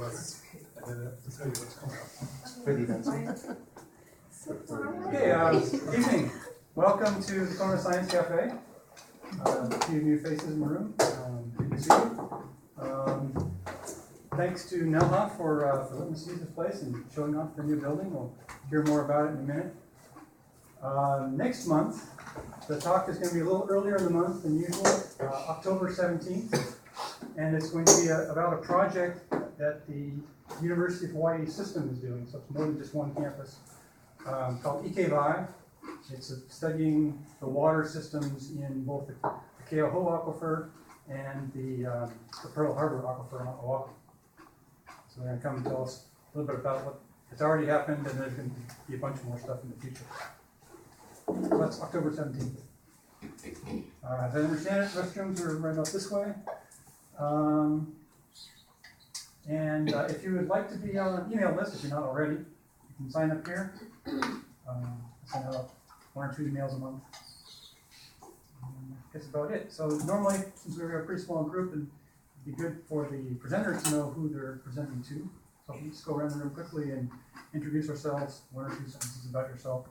and then to tell you what's coming up. For the events. Okay, evening. Welcome to the Corner Science Cafe. A few new faces in the room. Good to see you. Thanks to NELHA for letting us use this place and showing off the new building. We'll hear more about it in a minute. Next month, the talk is going to be a little earlier in the month than usual, October 17th. And it's going to be about a project that the University of Hawaii system is doing. So it's more than just one campus. Called EKVI. It's studying the water systems in both the Keauhou aquifer and the Pearl Harbor aquifer on Oahu. So they're going to come and tell us a little bit about what has already happened, and there's going to be a bunch more stuff in the future. So that's October 17th. As I understand it, restrooms are right out this way. And if you would like to be on an email list, if you're not already, you can sign up here. Send out 1 or 2 emails a month. That's about it. So normally, since we're a pretty small group, it'd be good for the presenters to know who they're presenting to. So we just go around the room quickly and introduce ourselves, 1 or 2 sentences about yourself.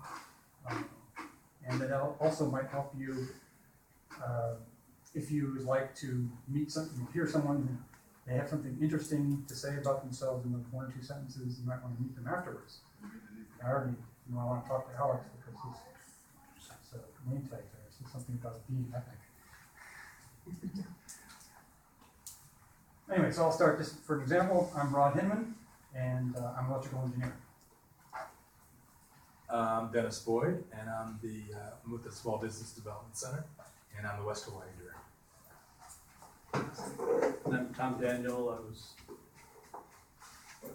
And that also might help you if you would like to meet something, hear someone, they have something interesting to say about themselves in those 1 or 2 sentences, you might want to meet them afterwards. I already want to talk to Alex because his name tag there says something about being epic. Anyway, so I'll start just for an example. I'm Rod Hinman, and I'm an electrical engineer. I'm Dennis Boyd, and I'm with the Small Business Development Center, and I'm the West Hawaii Director. And I'm Tom Daniel. I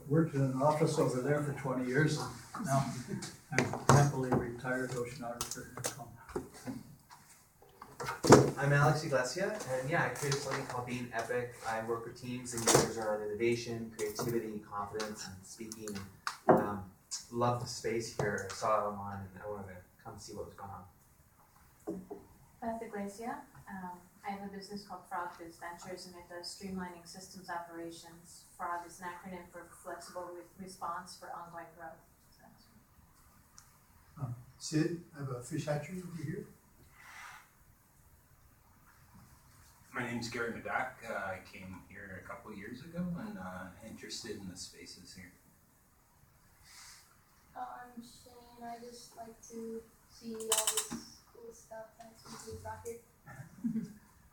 worked in an office over there for 20 years, and now I'm a happily retired oceanographer. I'm Alex Iglesia, and I created something called Being Epic. I work with teams and users around innovation, creativity, confidence, and speaking. Love the space here. I saw it online, and I wanted to come see what was going on. Beth Iglesia. I have a business called Frog Biz Ventures, and it does streamlining systems operations. FROG is an acronym for Flexible Response for Ongoing Growth. Sid, I have a fish hatchery over here. My name's Gary Medak. I came here a couple years ago and interested in the spaces here. I'm Shane. I just like to see all this cool stuff that's being brought here.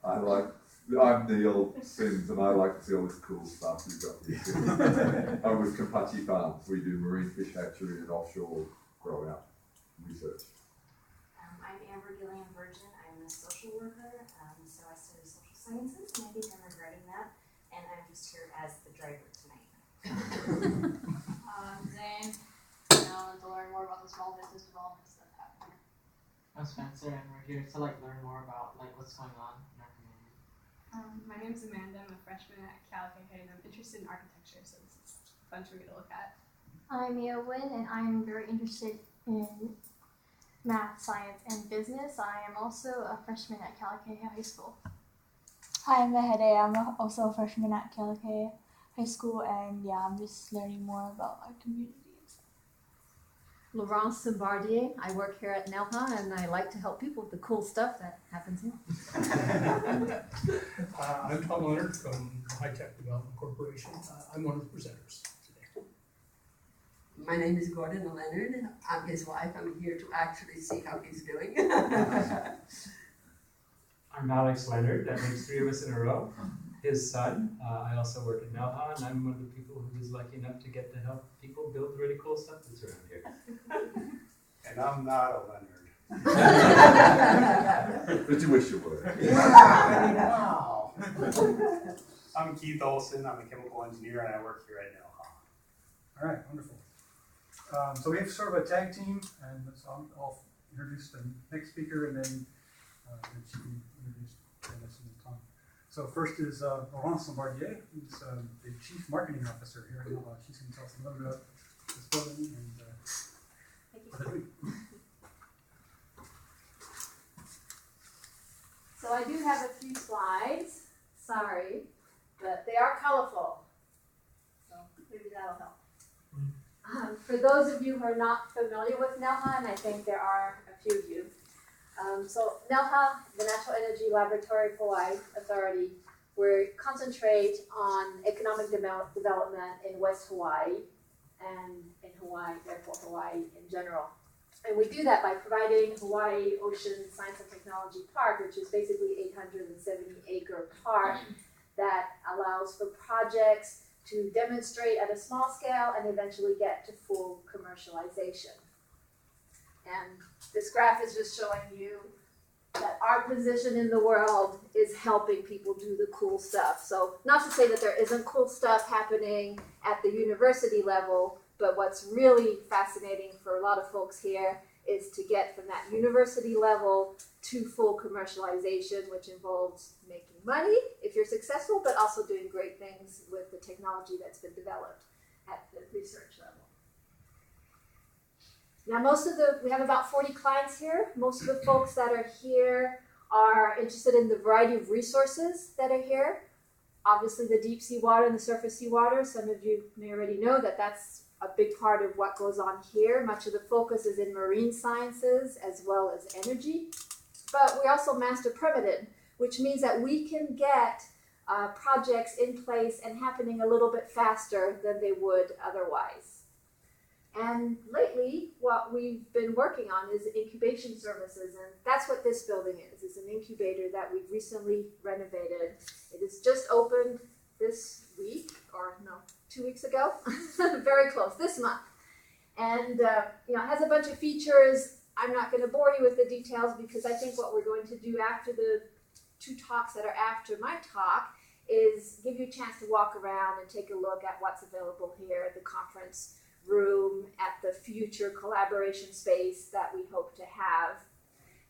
I'm Neil Sims, and I like to see all this cool stuff you've got here. I'm with Kampachi Farms. We do marine fish hatchery and offshore grow out research. I'm Amber Gillian Virgin. I'm a social worker, so I study social sciences, and I think I'm regretting that. And I'm just here as the driver tonight. Zane. I want to learn more about the small business development stuff happening. I'm Spencer, and we're here to learn more about what's going on in our community. My name's Amanda. I'm a freshman at CalKK, and I'm interested in architecture, so this is fun for me to look at. I'm Mia Wynn, and I'm very interested in math, science, and business. I am also a freshman at CalKK High School. Hi, I'm Mehede. I'm also a freshman at CalKK High School, and I'm just learning more about our community. Laurence Bombardier. I work here at NELHA, and I like to help people with the cool stuff that happens here. I'm Tom Leonard from High Tech Development Corporation. I'm one of the presenters today. My name is Gordon Leonard. I'm his wife. I'm here to actually see how he's doing. I'm Alex Leonard. That makes 3 of us in a row. His son. I also work at NELHA, and I'm one of the people who is lucky enough to get to help people build really cool stuff that's around here. And I'm not a Leonard. But you wish you were. Wow. I'm Keith Olson. I'm a chemical engineer, and I work here at NELHA. All right, wonderful. So we have sort of a tag team, and I'll introduce the next speaker, and then she can introduce Dennis and Tom. So first is Laurence Bombardier, who's the Chief Marketing Officer here at NELHA. She's going to tell us a little bit about this building and what they're doing. So I do have a few slides. Sorry, but they are colorful. So that'll help. For those of you who are not familiar with NELHA, and I think there are a few of you, so NELHA, the National Energy Laboratory Hawaii Authority, we concentrate on economic development in West Hawaii and in Hawaii, therefore Hawaii in general. And we do that by providing Hawaii Ocean Science and Technology Park, which is basically 870-acre park that allows for projects to demonstrate at a small scale and eventually get to full commercialization. And this graph is just showing you that our position in the world is helping people do the cool stuff. So not to say that there isn't cool stuff happening at the university level, but what's really fascinating for a lot of folks here is to get from that university level to full commercialization, which involves making money if you're successful, but also doing great things with the technology that's been developed at the research level. Now we have about 40 clients here. Most of the folks that are here are interested in the variety of resources that are here. Obviously the deep sea water and the surface sea water, some of you may already know that that's a big part of what goes on here. Much of the focus is in marine sciences as well as energy. But we're also master permitted, which means that we can get projects in place and happening a little bit faster than they would otherwise. And lately, what we've been working on is incubation services, and that's what this building is. It's an incubator that we've recently renovated. It has just opened this week, or no, 2 weeks ago, very close, this month. And it has a bunch of features. I'm not going to bore you with the details because I think what we're going to do after the 2 talks that are after my talk is give you a chance to walk around and take a look at what's available here at the conference room, at the future collaboration space that we hope to have.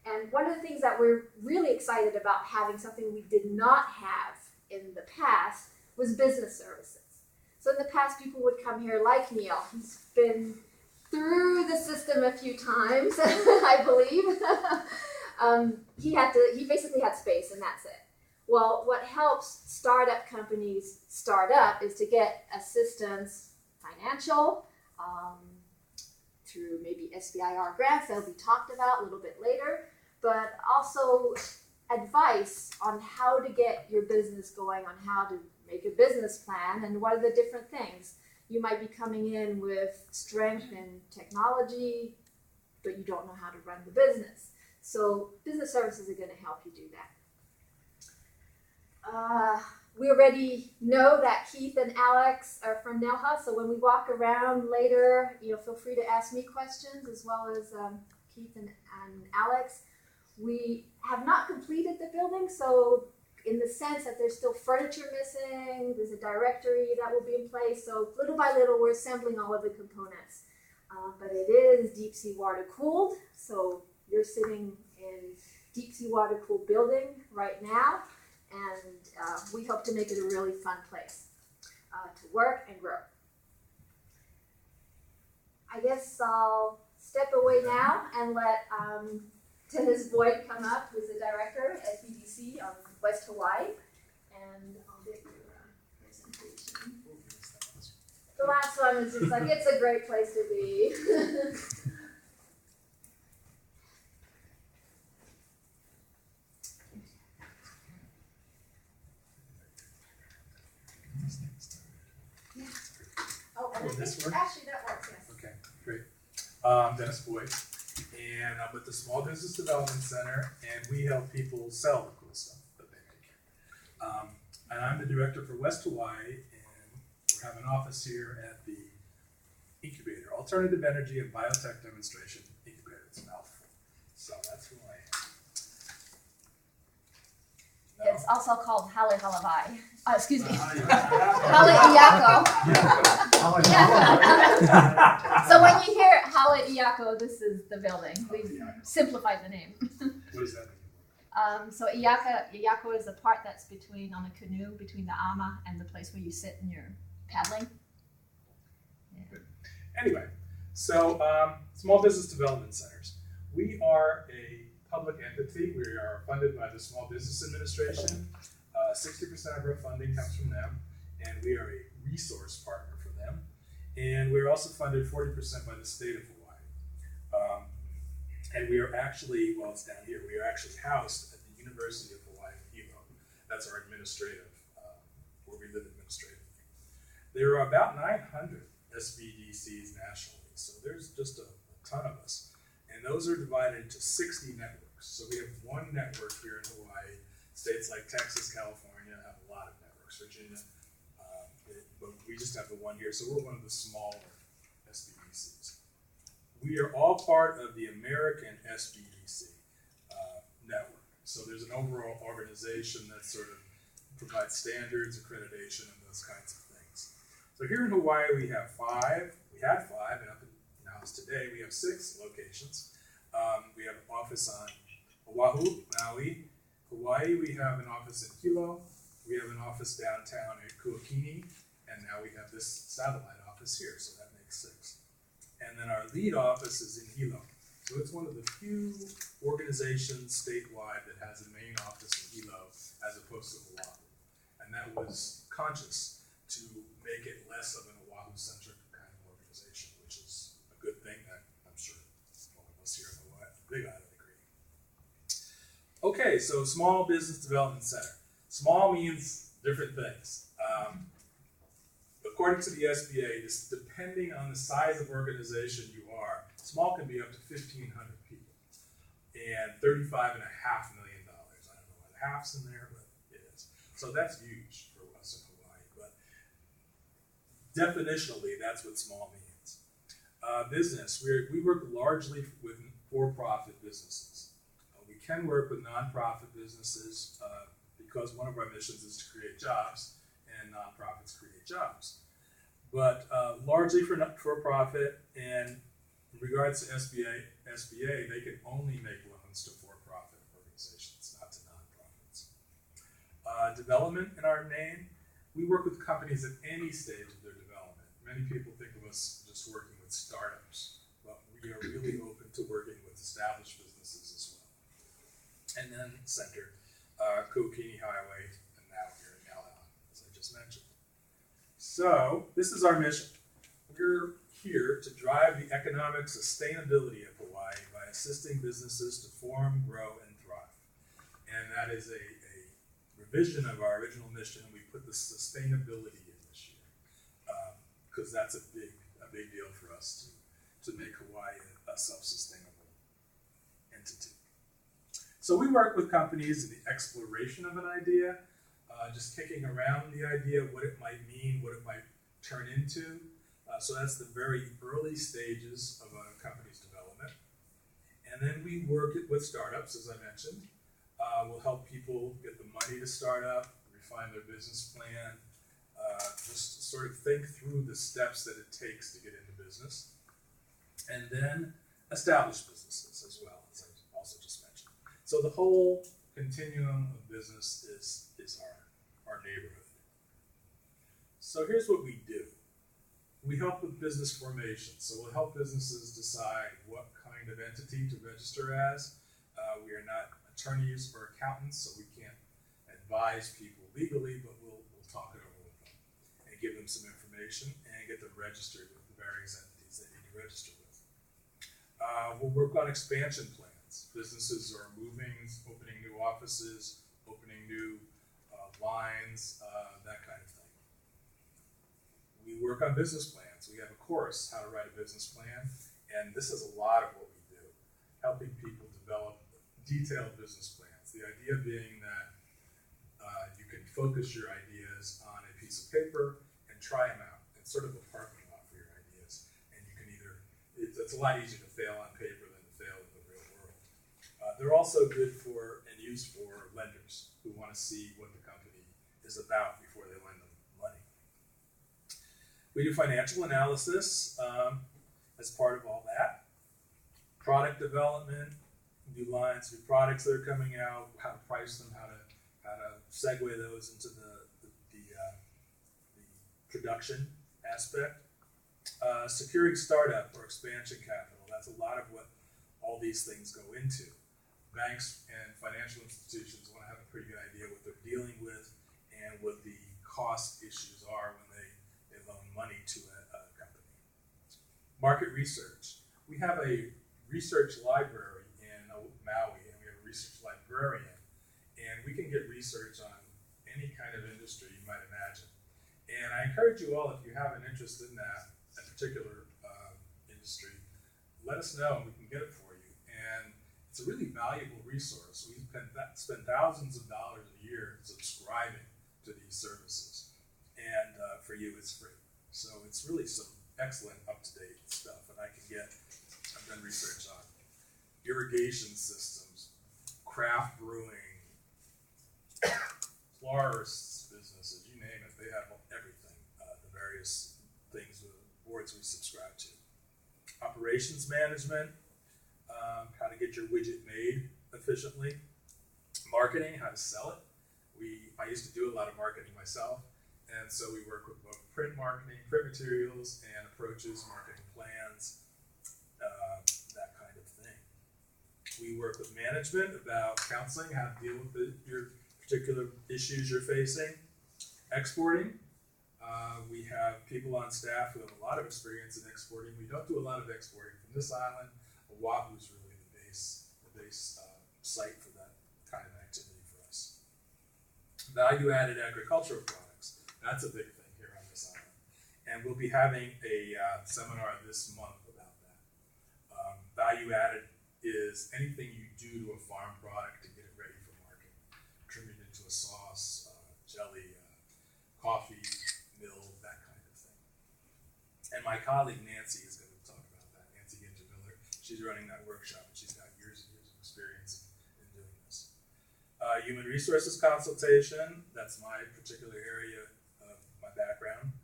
And one of the things that we're really excited about having, something we did not have in the past, was business services. So in the past, people would come here like Neil. He's been through the system a few times, I believe. He basically had space, and that's it. Well, what helps startup companies start up is to get assistance, financial, through maybe SBIR grants that'll be talked about a little bit later, but also advice on how to get your business going, on how to make a business plan, and what are the different things. You might be coming in with strength in technology, but you don't know how to run the business. So business services are going to help you do that. We already know that Keith and Alex are from NELHA, so when we walk around later, feel free to ask me questions as well as Keith and Alex. We have not completed the building, so in the sense that there's still furniture missing, there's a directory that will be in place, so little by little we're assembling all of the components. But it is deep sea water cooled, so you're sitting in deep sea water cooled building right now. And we hope to make it a really fun place to work and grow. I guess I'll step away now and let Dennis Boyd come up, who's the director at HTDC on West Hawaii, and I'll get your presentation. The last one is just like, it's a great place to be. This works? Actually, that works, yes. Okay, great. Dennis Boyd, and I'm with the Small Business Development Center, and we help people sell the cool stuff that they make. And I'm the director for West Hawaii, and we have an office here at the incubator, Alternative Energy and Biotech Demonstration Incubator. It's a mouthful. So that's who I am. It's also called Hale Halavai. Excuse me. Hale Iyako. So when you hear Hale Iyako, this is the building. We've simplified the name. What does that mean? So Iyako is the part that's on a canoe between the ama and the place where you sit and you're paddling. Yeah. Anyway, so Small Business Development Centers. We are a public entity. We are funded by the Small Business Administration. 60% of our funding comes from them, and we are a resource partner for them. And we're also funded 40% by the state of Hawaii. And we are actually, well, it's down here, we are actually housed at the University of Hawaii in Hilo. That's our administrative, where we live administratively. There are about 900 SBDCs nationally, so there's just a ton of us. And those are divided into 60 networks. So we have one network here in Hawaii. States like Texas, California have a lot of networks, Virginia, but we just have the one here. So we're one of the smaller SBDCs. We are all part of the American SBDC network. So there's an overall organization that sort of provides standards, accreditation, and those kinds of things. So here in Hawaii, we have five. We had five, and up now as today, we have 6 locations. We have an office on Oahu, Maui. Hawaii, we have an office in Hilo. We have an office downtown at Kuakini, and now we have this satellite office here, so that makes 6. And then our lead office is in Hilo. So it's one of the few organizations statewide that has a main office in Hilo as opposed to Oahu. And that was conscious to make it less of an Oahu-centric kind of organization, which is a good thing that I'm sure all of us here in Hawaii, Big Island agree. Okay, so Small Business Development Center. Small means different things. According to the SBA, this, depending on the size of organization you are, small can be up to 1,500 people and $35.5 million. I don't know why the half's in there, but it is. So that's huge for us in Hawaii, but definitionally, that's what small means. Business, we work largely with for-profit businesses. We can work with nonprofit businesses because one of our missions is to create jobs, and nonprofits create jobs. But largely for profit, and in regards to SBA, they can only make loans to for-profit organizations, not to nonprofits. Development in our name, we work with companies at any stage of their development. Many people think of us just working with startups, but we are really open to working with established businesses as well. And then center, Kuakini Highway, and now here in NELHA, as I just mentioned. So, this is our mission. We're here to drive the economic sustainability of Hawaii by assisting businesses to form, grow, and thrive. And that is a revision of our original mission. We put the sustainability in this year because that's a big deal for us to make Hawaii a self-sustainable entity. So we work with companies in the exploration of an idea, just kicking around the idea, what it might mean, what it might turn into. So that's the very early stages of a company's development. And then we work with startups, as I mentioned. We'll help people get the money to start up, refine their business plan, just sort of think through the steps that it takes to get into business. And then establish businesses as well, as I also just mentioned. So the whole continuum of business is our neighborhood. So here's what we do. We help with business formation. So we'll help businesses decide what kind of entity to register as. We are not attorneys or accountants, so we can't advise people legally, but we'll talk it over with them and give them some information and get them registered with the various entities they need to register with. We'll work on expansion plans. Businesses are moving, opening new offices, opening new lines, that kind of thing. We work on business plans. We have a course, How to Write a Business Plan, and this is a lot of what we do, helping people develop detailed business plans. The idea being that you can focus your ideas on a piece of paper and try them out. It's sort of a parking lot for your ideas, and you can either, it's a lot easier to fail on paper than to fail in the real world. They're also good for and used for lenders who want to see what the company is about before they lend them money. We do financial analysis as part of all that. Product development, new lines, new products that are coming out, how to price them, how to segue those into the production aspect. Securing startup or expansion capital, that's a lot of what all these things go into. Banks and financial institutions want to have a pretty good idea what they're dealing with and what the cost issues are when they loan money to a company. Market research. We have a research library in Maui, and we have a research librarian, and we can get research on any kind of industry you might imagine. And I encourage you all, if you have an interest in that particular industry, let us know and we can get it for you. And it's a really valuable resource. We spend thousands of dollars a year subscribing to these services, and for you it's free. So it's really some excellent up-to-date stuff. And I've done research on irrigation systems, craft brewing, florists businesses, you name it, they have everything, the various things, the boards we subscribe to. Operations management, how to get your widget made efficiently. Marketing, how to sell it. I used to do a lot of marketing myself, and so we work with both print marketing, print materials, and approaches, marketing plans, that kind of thing. We work with management about counseling, how to deal with your particular issues you're facing. Exporting, we have people on staff who have a lot of experience in exporting. We don't do a lot of exporting from this island. Oahu is really the base site for that kind of activity for us. Value-added agricultural products, that's a big thing here on this island. And we'll be having a seminar this month about that. Value-added is anything you do to a farm product to get it ready for market. Trim it into a sauce, jelly, coffee, mill, that kind of thing. And my colleague Nancy is going to talk about that, Nancy Ginter-Miller. She's running that workshop, and she's got years and years of experience in doing this. Human resources consultation, that's my particular area of my background.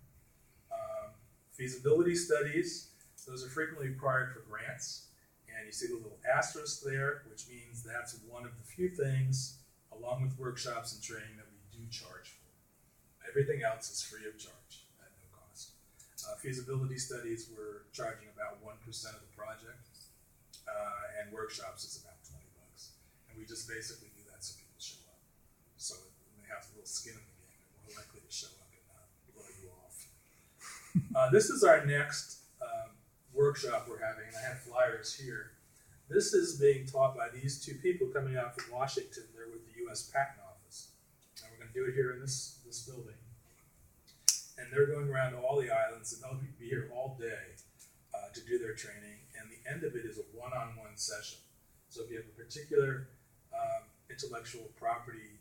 Feasibility studies, those are frequently required for grants. And you see the little asterisk there, which means that's one of the few things, along with workshops and training, that we do charge for. Everything else is free of charge at no cost. Feasibility studies, we're charging about 1% of the project, and workshops is about $20. And we just basically do that so people show up. So when they have a little skin in the game, they're more likely to show up and not blow you off. This is our next workshop we're having, and I have flyers here. This is being taught by these two people coming out from Washington. They're with the U.S. Patent Office. And we're going to do it here in this building. And they're going around to all the islands, and they'll be here all day to do their training. And the end of it is a one-on-one session. So if you have a particular intellectual property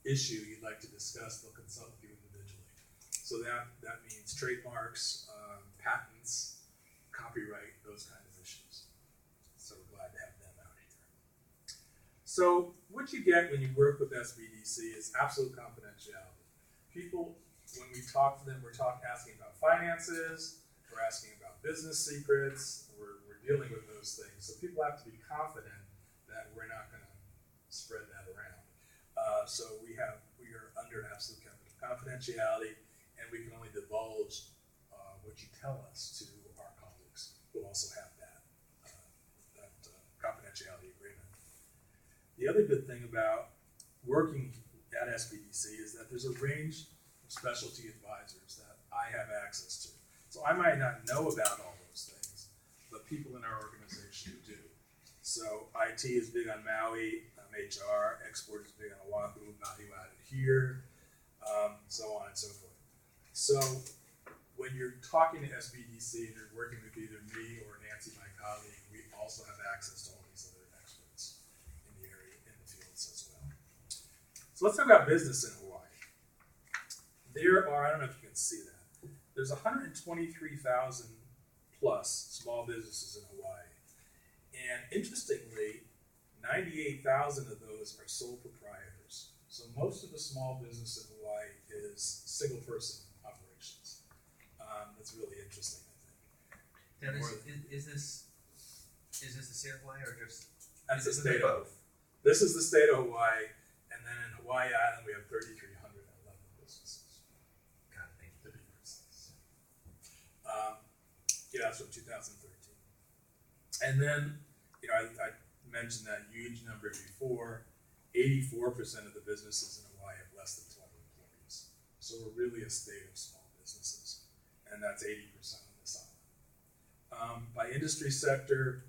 issue you'd like to discuss, they'll consult with you individually. So that means trademarks, patents, copyright, those kind of issues. So we're glad to have them out here. So what you get when you work with SBDC is absolute confidentiality. People, when we talk to them, we're asking about finances, we're asking about business secrets, we're dealing with those things. So people have to be confident that we're not going to spread that around. So we are under absolute confidentiality, and we can only divulge what you tell us to our colleagues who also have that confidentiality agreement. The other good thing about working at SBDC is that there's a range of specialty advisors that I have access to. So I might not know about all those things, but people in our organization do. So IT is big on Maui, HR, export is big on Oahu, value added here, so on and so forth. So when you're talking to SBDC and you're working with either me or Nancy, my colleague, we also have access to all these other experts in the area, in the fields as well. So let's talk about business in Hawaii. There are, I don't know if you can see that, there's 123,000 plus small businesses in Hawaii. And interestingly, 98,000 of those are sole proprietors. So most of the small business in Hawaii is single person operations. That's really interesting, I think. Dennis, is this the state of Hawaii or just? That's the state of. This is the state of Hawaii, and then in Hawaii Island we have 3,311 businesses. God, thank you. To be precise. Yeah, that's from 2013. And then, I mentioned that huge number before. 84% of the businesses in Hawaii have less than 20 employees. So we're really a state of small businesses, and that's 80% on this island. By industry sector,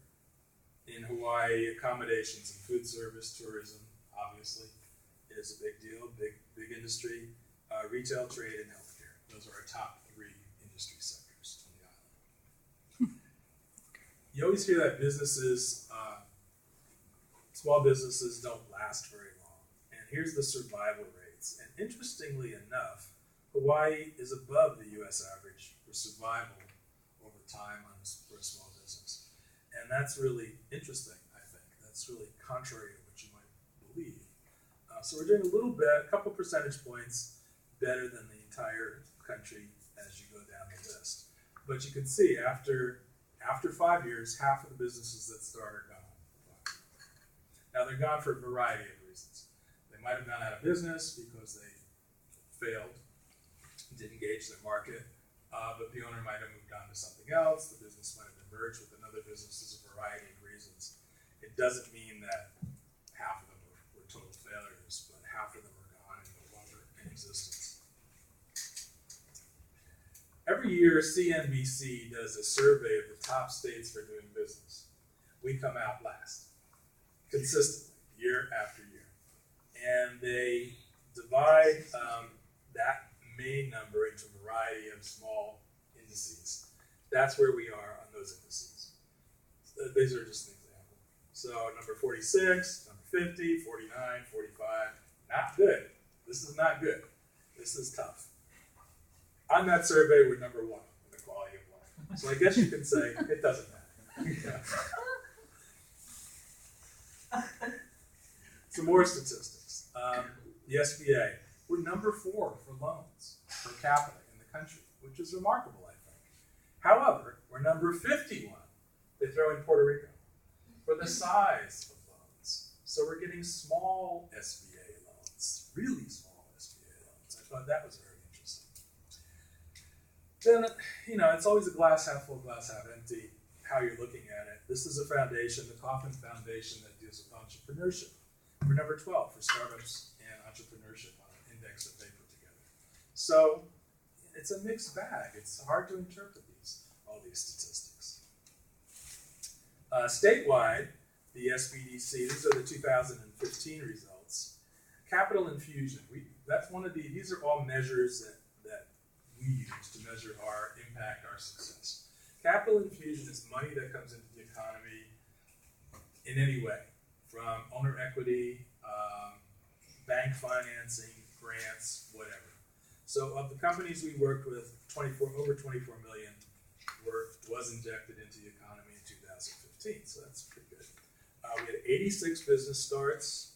in Hawaii, accommodations and food service, tourism, obviously, is a big deal, big industry. Retail, trade, and healthcare. Those are our top 3 industry sectors on the island. You always hear that small businesses don't last very long. And here's the survival rates. And interestingly enough, Hawaii is above the U.S. average for survival over time for a small business. And that's really interesting, I think. That's really contrary to what you might believe. So we're doing a couple percentage points better than the entire country as you go down the list. But you can see after 5 years, half of the businesses that start are gone. Now they're gone for a variety of reasons. They might have gone out of business because they failed, didn't engage their market, but the owner might have moved on to something else. The business might have been merged with another business. There's a variety of reasons. It doesn't mean that half of them were total failures, but half of them are gone and no longer in existence. Every year, CNBC does a survey of the top states for doing business. We come out last, consistently, year after year. And they divide that main number into a variety of small indices. That's where we are on those indices. These are just an example. So number 46, number 50, 49, 45, not good. This is not good. This is tough. On that survey, we're number 1 in the quality of life. So I guess you can say it doesn't matter. Some more statistics. The SBA, we're number 4 for loans per capita in the country, which is remarkable, I think. However, we're number 51. They throw in Puerto Rico for the size of loans. So we're getting small SBA loans, really small SBA loans. I thought that was very interesting. Then, it's always a glass half full, glass half empty, how you're looking at it. This is a foundation, the Kauffman Foundation, that deals with entrepreneurship. We're number 12 for startups and entrepreneurship on an index that they put together. So it's a mixed bag. It's hard to interpret all these statistics. Statewide, the SBDC, these are the 2015 results. Capital infusion, that's one of these are all measures that we use to measure our impact, our success. Capital infusion is money that comes into the economy in any way, from owner equity, bank financing, grants, whatever. So of the companies we worked with, over 24 million was injected into the economy in 2015, so that's pretty good. We had 86 business starts,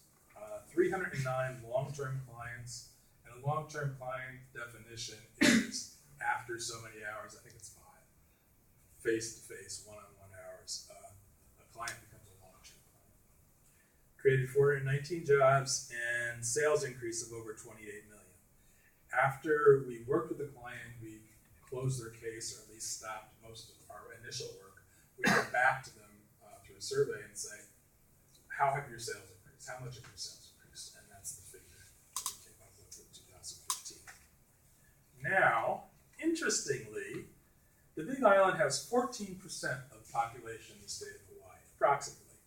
309 long-term clients, and a long-term client definition is after so many hours, I think it's 5, face-to-face, one-on-one hours, a client becomes a long-term client. Created 419 jobs and sales increase of over 28 million. After we worked with the client, we closed their case, or at least stopped most of our initial work. We went back to them through a survey and say, how have your sales increased? How much have your sales increased? And that's the figure that we came up with in 2015. Now, interestingly, the Big Island has 14% of the population in the state of Hawaii, approximately.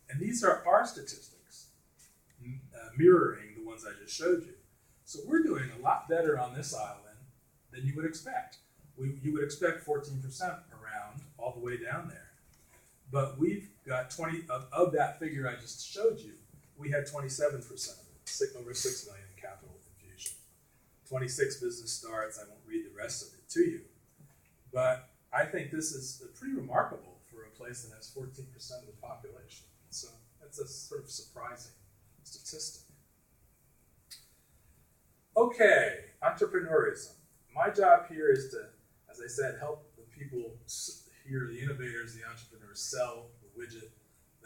And these are our statistics, mirroring the ones I just showed you. So we're doing a lot better on this island than you would expect. You would expect 14% around, all the way down there. But we've got 20, of that figure I just showed you, we had 27% of it, over 6 million in capital infusion. 26 business starts, I won't read the rest of it to you. But I think this is pretty remarkable for a place that has 14% of the population. So that's a sort of surprising statistic. Okay, entrepreneurism. My job here is to, as I said, help the people here, the innovators, the entrepreneurs, sell the widget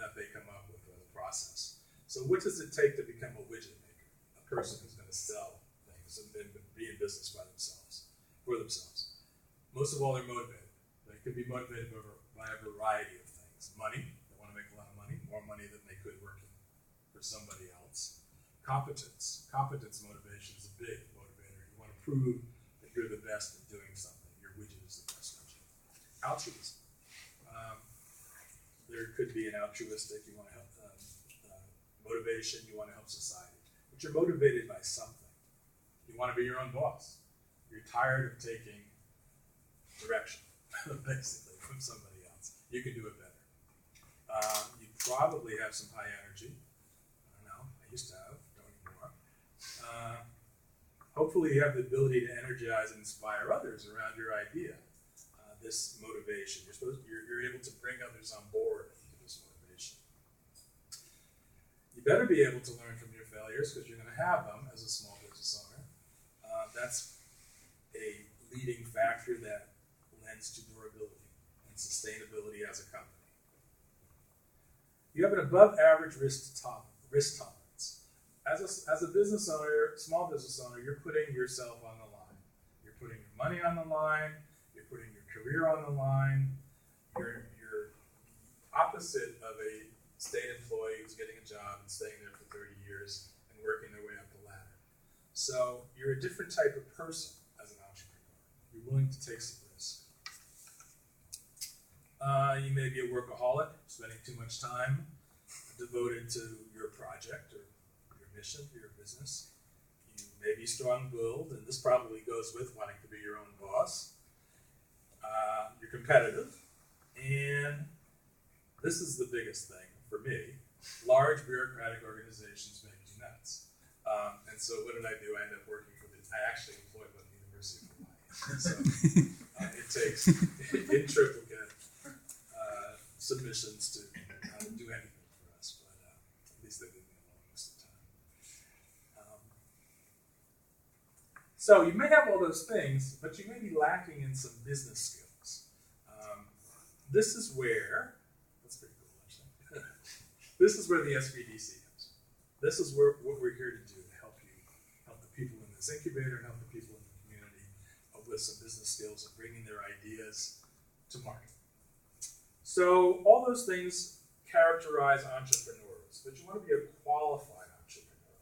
that they come up with, or the process. So what does it take to become a widget maker? A person who's going to sell things and then be in business by themselves, for themselves. Most of all, they're motivated. They could be motivated by a variety of things. Money, they want to make a lot of money, more money than they could working for somebody else. Competence motivation is a big motivator. You want to prove that you're the best at doing something. Your widget is the best widget. Altruism. there could be an altruistic, you want to help, motivation, you want to help society. But you're motivated by something. You want to be your own boss. You're tired of taking direction, basically, from somebody else. You can do it better. You probably have some high energy. I don't know, I used to have, don't anymore. Hopefully you have the ability to energize and inspire others around your idea. This motivation, you're able to bring others on board with this motivation. You better be able to learn from your failures because you're going to have them as a small business owner. That's a leading factor that lends to durability and sustainability as a company. You have an above average risk tolerance. As a business owner, small business owner, you're putting yourself on the line. You're putting your money on the line. You're putting your career on the line. You're opposite of a state employee who's getting a job and staying there for 30 years and working their way up the ladder. So you're a different type of person as an entrepreneur. You're willing to take some risk. You may be a workaholic, spending too much time devoted to your project or your mission for your business. You may be strong-willed, and this probably goes with wanting to be your own boss. You're competitive, and this is the biggest thing for me. Large bureaucratic organizations make you nuts. And so what did I do? I ended up working for I actually employed one at the University of Hawaii. So it takes in triplicate submissions to do anything for us, but at least they leave me alone most of the time. So you may have all those things, but you may be lacking in some business skills. This is where, that's pretty cool actually. This is where the HTDC comes. This is what we're here to do, to help you, help the people in this incubator and help the people in the community with some business skills of bringing their ideas to market. So all those things characterize entrepreneurs, but you want to be a qualified entrepreneur.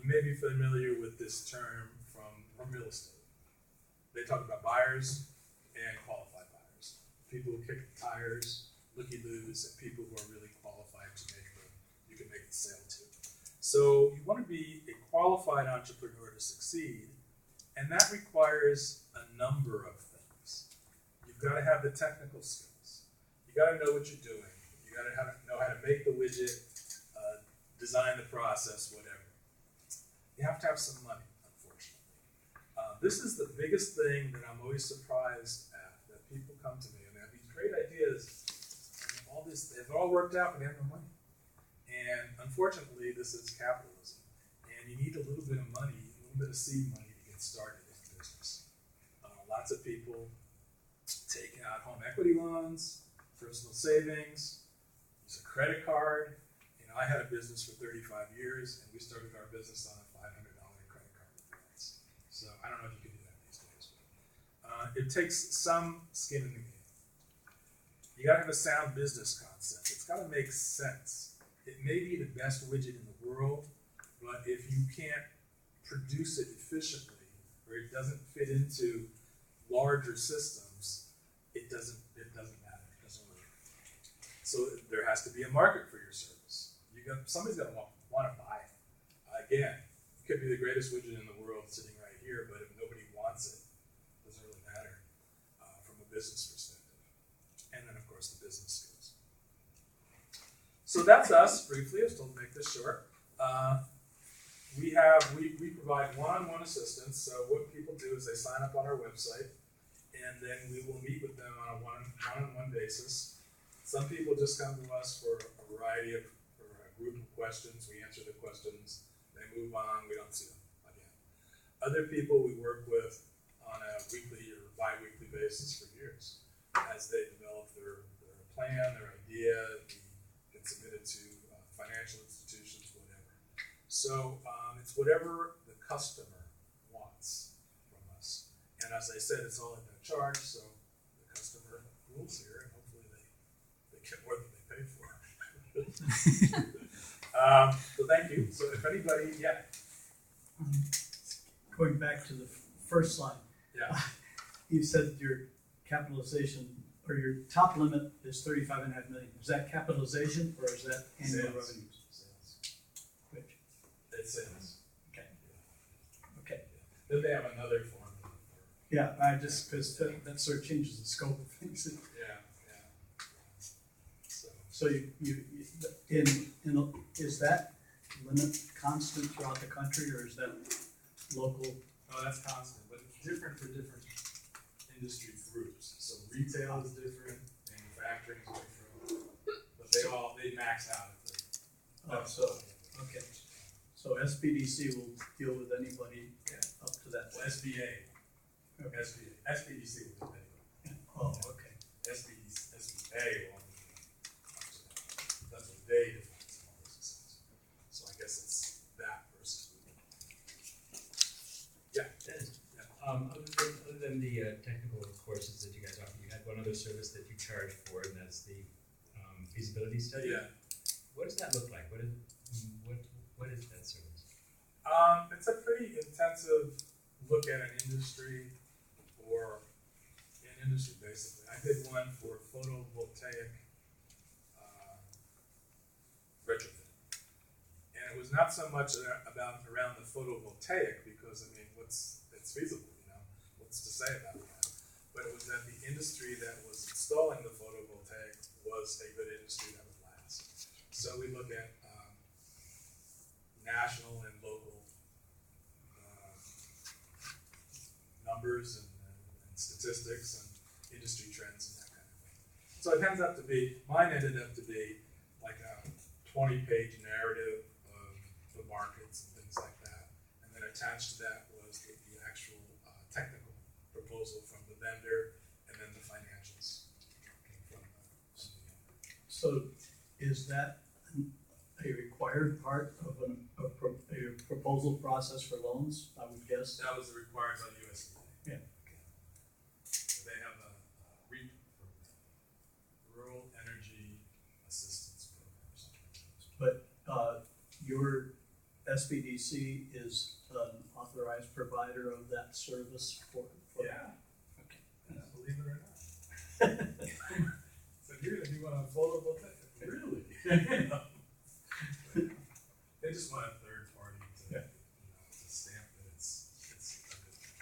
You may be familiar with this term from real estate. They talk about buyers and qualified buyers. People who kick the tires, looky-loos, and people who are really qualified to you can make the sale to. So you want to be a qualified entrepreneur to succeed, and that requires a number of things. You've got to have the technical skills. You got to know what you're doing. You got to know how to make the widget, design the process, whatever. You have to have some money, unfortunately. This is the biggest thing that I'm always surprised at, that people come to me and they have these great ideas, and all this, they've all worked out, but they have no money. And unfortunately, this is capitalism. And you need a little bit of money, a little bit of seed money to get started in business. Lots of people take out home equity loans, personal savings, use a credit card. You know, I had a business for 35 years, and we started our business on a $500 credit card advance. So I don't know if you can do that these days, but it takes some skin in the game. You got to have a sound business concept. It's got to make sense. It may be the best widget in the world, but if you can't produce it efficiently, or it doesn't fit into larger systems, it doesn't matter. It doesn't work. So there has to be a market for your service. Somebody's going to want to buy it. Again, it could be the greatest widget in the world sitting right here, but if nobody wants it, it doesn't really matter from a business perspective. And then, of course, the business skills. So that's us, briefly. I was told to make this short. We provide one-on-one assistance. So what people do is they sign up on our website, and then we will meet with them on a one-on-one basis. Some people just come to us for a variety of, or a group of questions. We answer the questions. They move on. We don't see them again. Other people we work with on a weekly or bi-weekly basis for years as they develop their plan, their idea. We get submitted to financial institutions, whatever. So it's whatever the customer wants from us. And as I said, it's all at no charge, so the customer rules here, and hopefully they get more than they pay for. So thank you. So if anybody, yeah. Going back to the first slide. Yeah. You said your capitalization or your top limit is 35.5 million. Is that capitalization or is that annual Sales. revenues? Which? It's sales. Okay. Okay. Then they have another formula. Yeah, I just, because that sort of changes the scope of things. Yeah. So is that limit constant throughout the country or is that local? No, that's constant, but it's different for different industry groups. So retail is different, manufacturing is different, but they max out at Okay. So SPDC will deal with anybody up to that. Well, SBA will do anybody. Oh, okay. SBA will only that's what they define small businesses. So I guess it's that versus yeah. Other than the technical courses that you guys offer, you had one other service that you charge for, and that's the feasibility study. Yeah. What does that look like? What is that service? It's a pretty intensive look at an industry or an industry basically. I did one for photovoltaic retrofit, and it was not so much around the photovoltaic because I mean, it's feasible, you know, what's to say about that? But it was that the industry that was installing the photovoltaic was a good industry that would last. So we look at national and local numbers and statistics and industry trends and that kind of thing. So it mine ended up to be like a 20-page narrative of the markets and things like that. And then attached to that was the actual technical proposal from the vendor and then the financials from the So is that a required part of a proposal process for loans, I would guess? That was required by the USDA. Yeah. They have a REAP program, Rural Energy Assistance Program. But your SBDC is an authorized provider of that service for Yeah. Okay. Yeah, believe it or not. So you're gonna do one on photovoltaic? Really? They just want a third party to, to stamp that it's a good thing.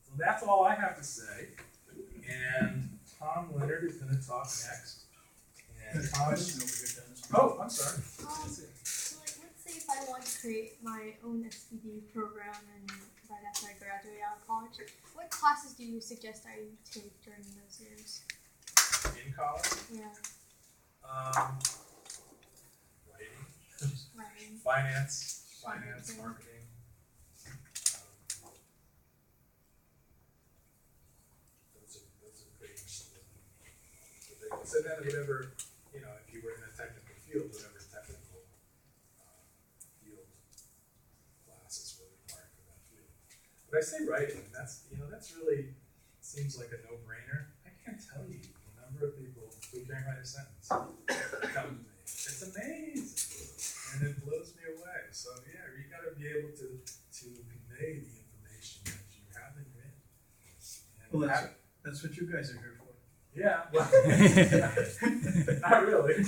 So that's all I have to say. And Tom Leonard is gonna talk next. And Tom, oh, I'm sorry. So like, let's say if I want to create my own SPD program and right after I graduate out of college, what classes do you suggest I take during those years? In college? Yeah. Writing. Finance, marketing. Those are pretty interesting. So then whatever, you know, if you were in a technical field, whatever technical field classes were required for that field. But I say writing, that's really seems like a no-brainer. I can't tell you the number of people who can't write a sentence that come to me. It's amazing. And it blows me away. So yeah, you got to be able to convey the information that you haven't written. And Well, that's what you guys are here for. yeah, well, not really.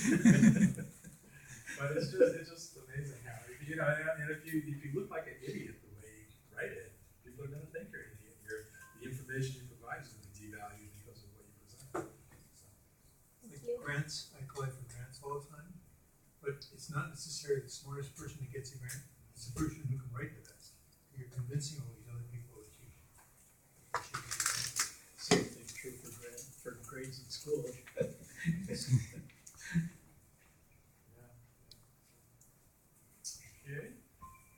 But it's just amazing how you know. And if you look like an idiot the way you write it, people are going to think you're an idiot. The information you provide is going to be devalued because of what you present. Grants, I apply for grants all the time, but it's not necessarily the smartest person that gets a grant, it's the person who can write the best. You're convincing all these other people that you Same thing's true for grades in school. Okay.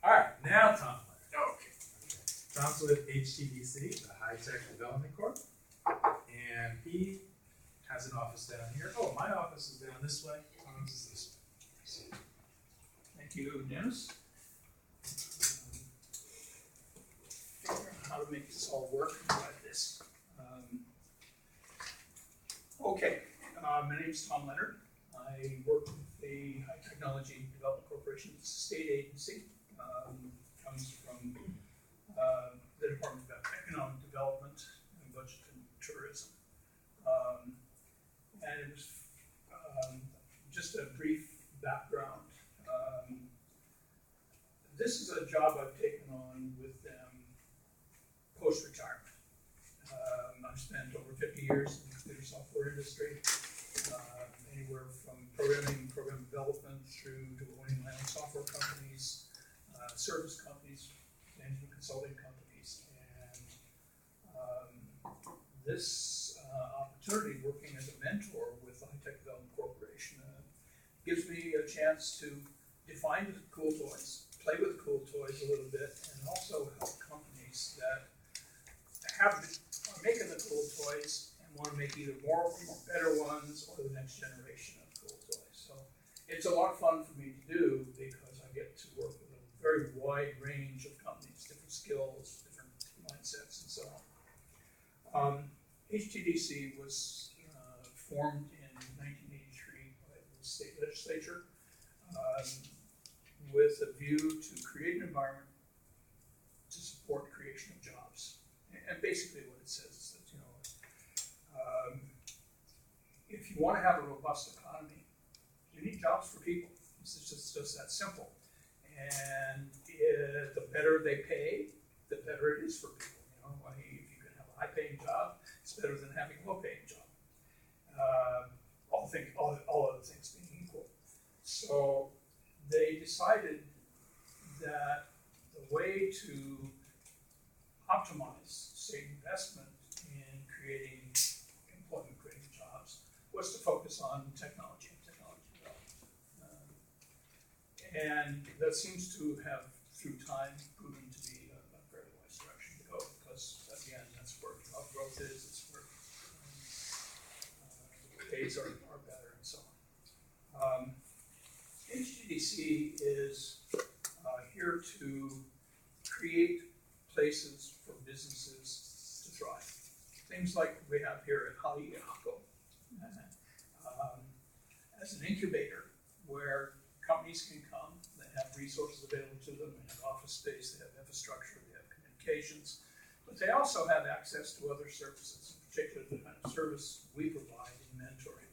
All right, now Tom Leonard. Okay. Tom's with HTDC, the High Tech Development Corp, and he has an office down here. Oh, my office is down this way. Tom's is this way. Thank you, Dennis. Figure out how to make this all work like this. Okay, my name's Tom Leonard. I work with the High Technology Development Corporation. It's a state agency. Comes from the Department of Economic Development. and it was just a brief background. This is a job I've taken on with them post-retirement. I've spent over 50 years in the computer software industry, anywhere from program development through to owning my own software companies, service companies, management consulting companies, and this opportunity working as a mentor with the High Tech Development Corporation gives me a chance to define the cool toys, play with cool toys a little bit, and also help companies that are making the cool toys and want to make either more better ones or the next generation of cool toys. So it's a lot of fun for me to do because I get to work with a very wide range of companies, different skills, different mindsets, and so on. HTDC was formed in 1983 by the state legislature with a view to create an environment to support creation of jobs. And basically what it says is that, if you want to have a robust economy, you need jobs for people. It's just that simple. And the better they pay, the better it is for people. If you can have a high-paying job, it's better than having a low-paying job. All other things being equal. So they decided that the way to optimize state investment in creating employment, creating jobs, was to focus on technology and technology development. And that seems to have, through time, proven to be a very wise direction to go because, again, that's where job growth is, it's where pays are better, and so on. HTDC is here to create places for businesses to thrive. Things like we have here at Haliako, as an incubator where companies can come, they have resources available to them, they have office space, they have infrastructure, they have communications, but they also have access to other services, in particular the kind of service we provide in mentoring.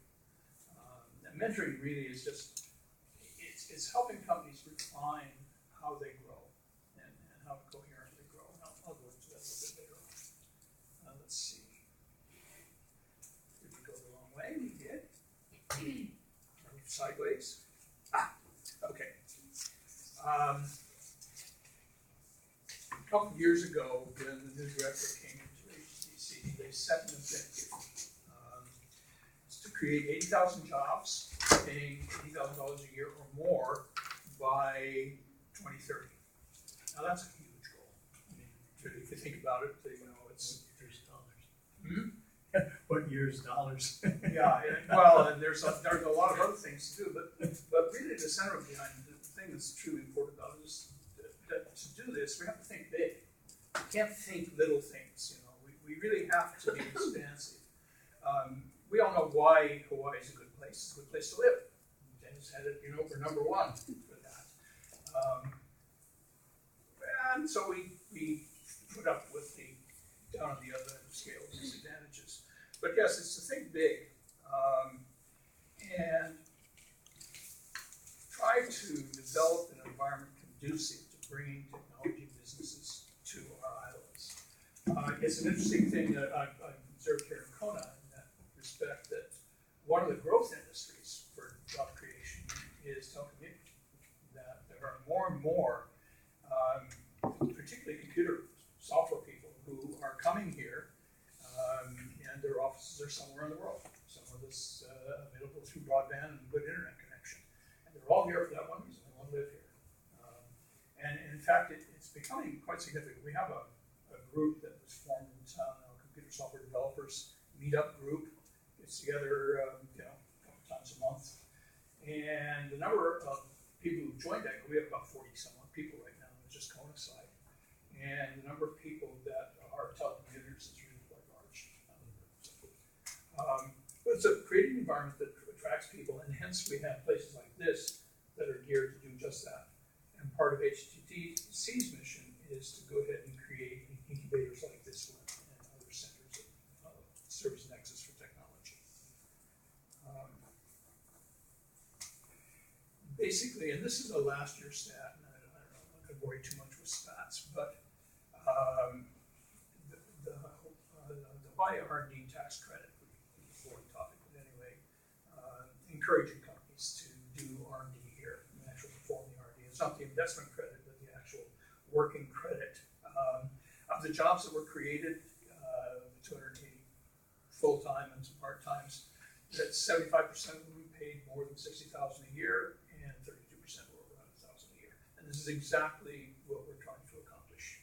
And mentoring really is just, it's helping companies refine how they grow and how coherently grow. And I'll go into that a little bit later on. Let's see. Did we go the wrong way? We did. Sideways. Okay. A couple of years ago, when the new director came into HTDC, they set an objective. It's to create 80,000 jobs, paying $80,000 a year or more by 2030. Now that's a huge goal. I mean, really, if you think about it, it's years dollars. What years dollars? Yeah, and there's a lot of other things to do, but really the center behind the thing that's truly important about it is that to do this, we have to think big. We can't think little things. We really have to be expansive. We all know why Hawaii is a good place. It's a good place to live. Dennis had it, we're number one for that. And so we put up with the down on the other end of the scale disadvantages. But yes, it's to think big and try to develop an environment conducive to bringing technology businesses to our islands. It's an interesting thing that I've observed here in Kona in that respect, that one of the growth industries for job creation is telecommunications. That there are more and more, particularly computer software people, who are coming here, and their offices are somewhere in the world. Some of this available through broadband and good internet connection. And they're all here for that one reason, they want to live here. And in fact, it's becoming quite significant. We have a group that was formed in town, computer software developers meetup group. Gets together, a couple times a month. And the number of people who joined that group, we have about 40 some odd people right now, it's just Kona side. And the number of people that are telecommuters is really quite large. But it's a creating environment that attracts people, and hence we have places like this that are geared to do just that. And part of HTDC's mission is to go ahead and create incubators like this one and other centers of service nexus for technology. and this is a last year stat, and I don't know, I'm not going to bore you too much with stats, but the buy R&D tax credit, which is a boring topic, but anyway, encouraging companies to do R&D here, and actually perform the R&D. It's not the investment credit, but the actual working credit. Of the jobs that were created, 280 full-time and some part-times, that 75% of them paid more than $60,000 a year, and 32% were over $100,000 a year. And this is exactly what we're trying to accomplish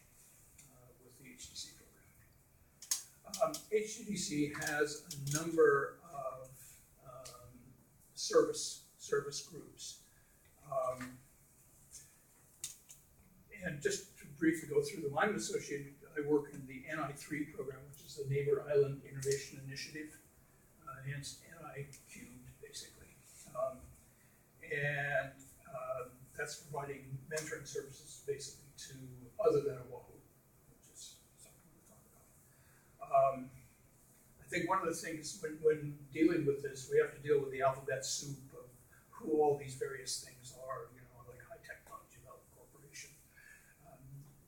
with the HTDC program. HTDC has a number of service groups. And just to briefly go through them, I'm associated, I work in the NI3 program, which is the Neighbor Island Innovation Initiative, hence NI cubed, basically. That's providing mentoring services, basically, to other than Oahu, which is something we'll talk about. I think one of the things when dealing with this, we have to deal with the alphabet soup of who all these various things are, you know, like High Technology Development Corporation.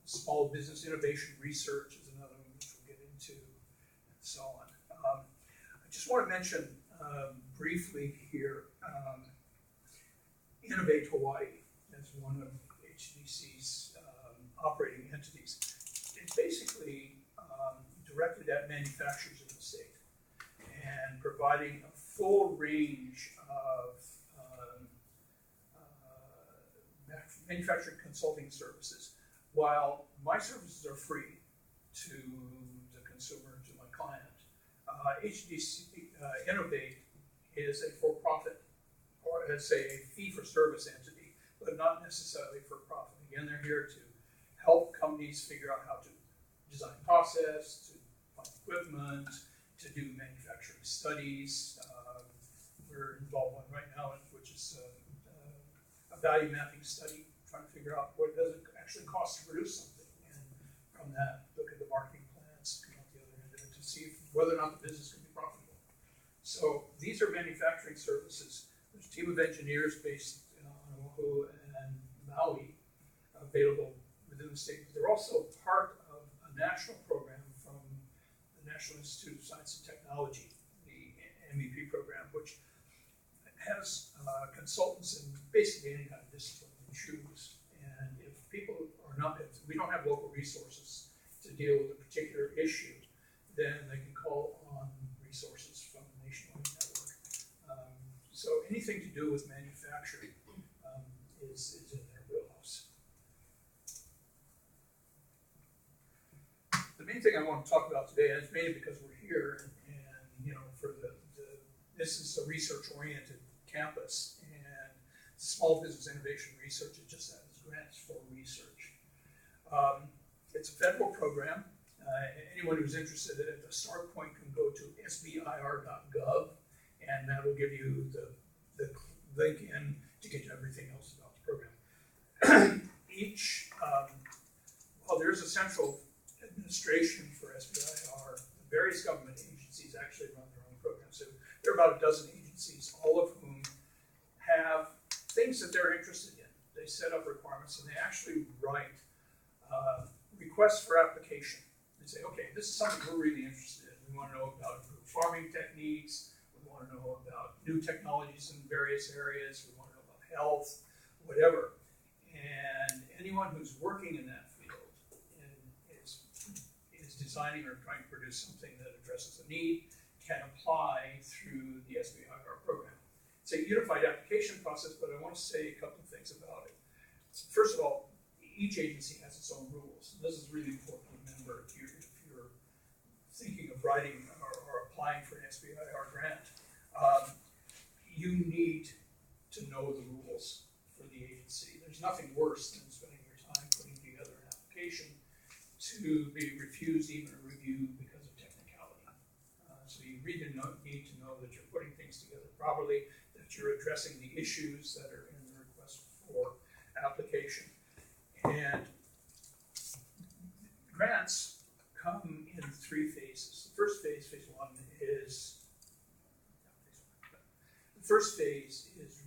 Small Business Innovation Research is another one which we'll get into, and so on. I just want to mention briefly here, Innovate Hawaii as one of HTDC's operating entities. It's basically directed at manufacturers in the state and providing a full range of manufacturing consulting services. While my services are free to the consumer, to my client, HTDC Innovate is a for-profit, or let's say a fee-for-service entity, but not necessarily for profit. Again, they're here to help companies figure out how to design process, to find equipment, to do manufacturing studies. We're involved one right now, which is a value mapping study, trying to figure out what does it actually cost to produce something, and from that, look at the marketing plans, come out the other end of it to see whether or not the business can be profitable. So these are manufacturing services. There's a team of engineers based on Oahu and Maui available within the state. They're also part of a national program from the National Institute of Science and Technology, the MEP program, which has consultants in basically any kind of discipline you choose. And if people are not, if we don't have local resources to deal with a particular issue, then they can call on resources from the nationwide network. So anything to do with manufacturing is in their wheelhouse. The main thing I want to talk about today, and it's mainly because we're here, and you know, for this is a research-oriented campus, and Small Business Innovation Research, it just has grants for research. It's a federal program. Anyone who's interested in it, the start point can go to sbir.gov, and that will give you the link in to get you everything else about the program. While there's a central administration for SBIR, the various government agencies actually run their own programs. So there are about a dozen agencies, all of whom have things that they're interested in. They set up requirements, and they actually write requests for application. They say, okay, this is something we're really interested in. We want to know about improved farming techniques. We want to know about new technologies in various areas. We want to know about health, whatever. And anyone who's working in that field and is designing or trying to produce something that addresses a need can apply through the SBIR program. It's a unified application process, but I want to say a couple of things about it. First of all, each agency has its own rules. This is really important to remember if you're thinking of writing or applying for an SBIR grant. You need to know the rules for the agency. There's nothing worse than spending your time putting together an application to be refused even a review because of technicality. So you really need to know that you're putting things together properly, that you're addressing the issues that are in the request for application. And grants come in three phases. The first phase, phase one, is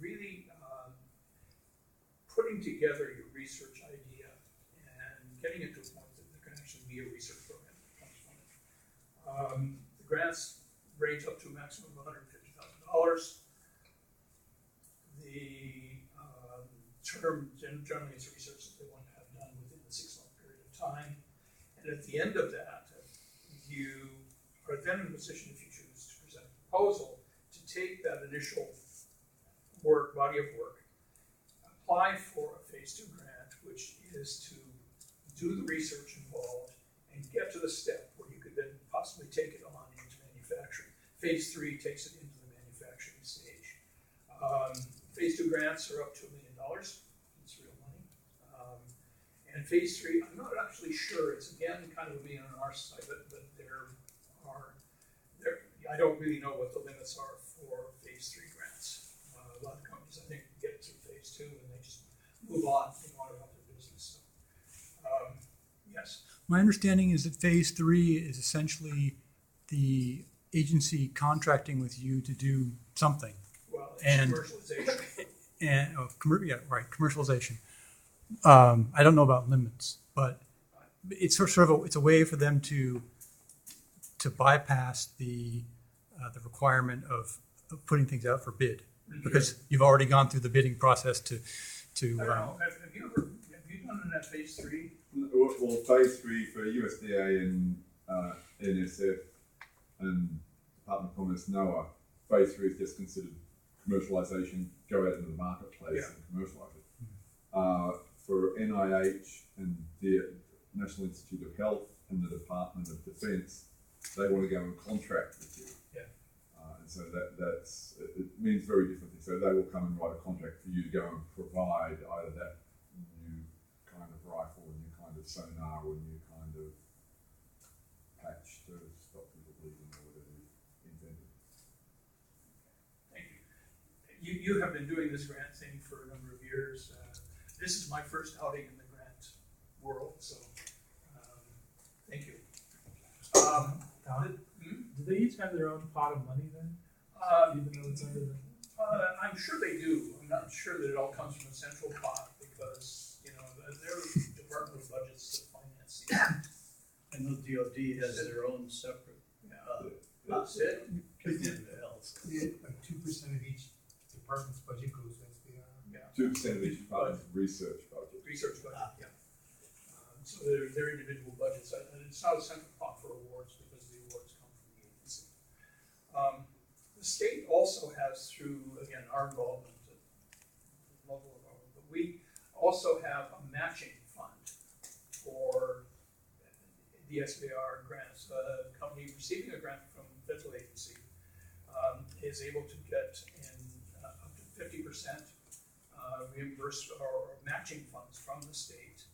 really putting together your research idea and getting it to a point that there can actually be a research program that comes from it. The grants range up to a maximum of $150,000. The term generally is research that they want to have done within a 6-month period of time. And at the end of that, you are then in a position, if you choose to present a proposal, to take that initial body of work, apply for a phase 2 grant, which is to do the research involved and get to the step where you could then possibly take it on into manufacturing. Phase 3 takes it into the manufacturing stage. Phase 2 grants are up to $1 million. It's real money. And phase 3, I'm not actually sure. It's again kind of being on our side, but I don't really know what the limits are for phase 3 grants. A lot of companies, I think, get through phase 2 and they just move on. They want to run their business. So, yes. My understanding is that phase 3 is essentially the agency contracting with you to do something. Well, it's and commercialization. And commercialization. I don't know about limits, but it's sort of it's a way for them to bypass the requirement of putting things out for bid, because you've already gone through the bidding process to. I don't know. Have you done in that phase 3? Well, phase 3 for USDA and NSF and Department of Commerce, NOAA, phase 3 is just considered commercialization, go out into the marketplace and commercialize it. For NIH and the National Institute of Health and the Department of Defense, they want to go and contract with you. And so it means very different things. So they will come and write a contract for you to go and provide either that new kind of rifle, a new kind of sonar, or a new kind of patch to stop people bleeding or whatever you've invented. Thank you. You have been doing this grant thing for a number of years. This is my first outing in the grant world, so thank you. Do they each have their own pot of money then? Even though it's under the... I'm sure they do. I'm not sure that it all comes from a central pot because, there are Department of Budgets that finance these. I know DOD has their own separate. That's it. Like 2% of each department's budget goes to SBR. 2% of each department's research budget. Research budget, so they're individual budgets. And it's not a central pot for awards because the awards come from the agency. The state also has, through, again, our involvement, local involvement, but we also have a matching fund for the SBR grants. A company receiving a grant from a federal agency is able to get up to 50% reimbursed or matching funds from the state.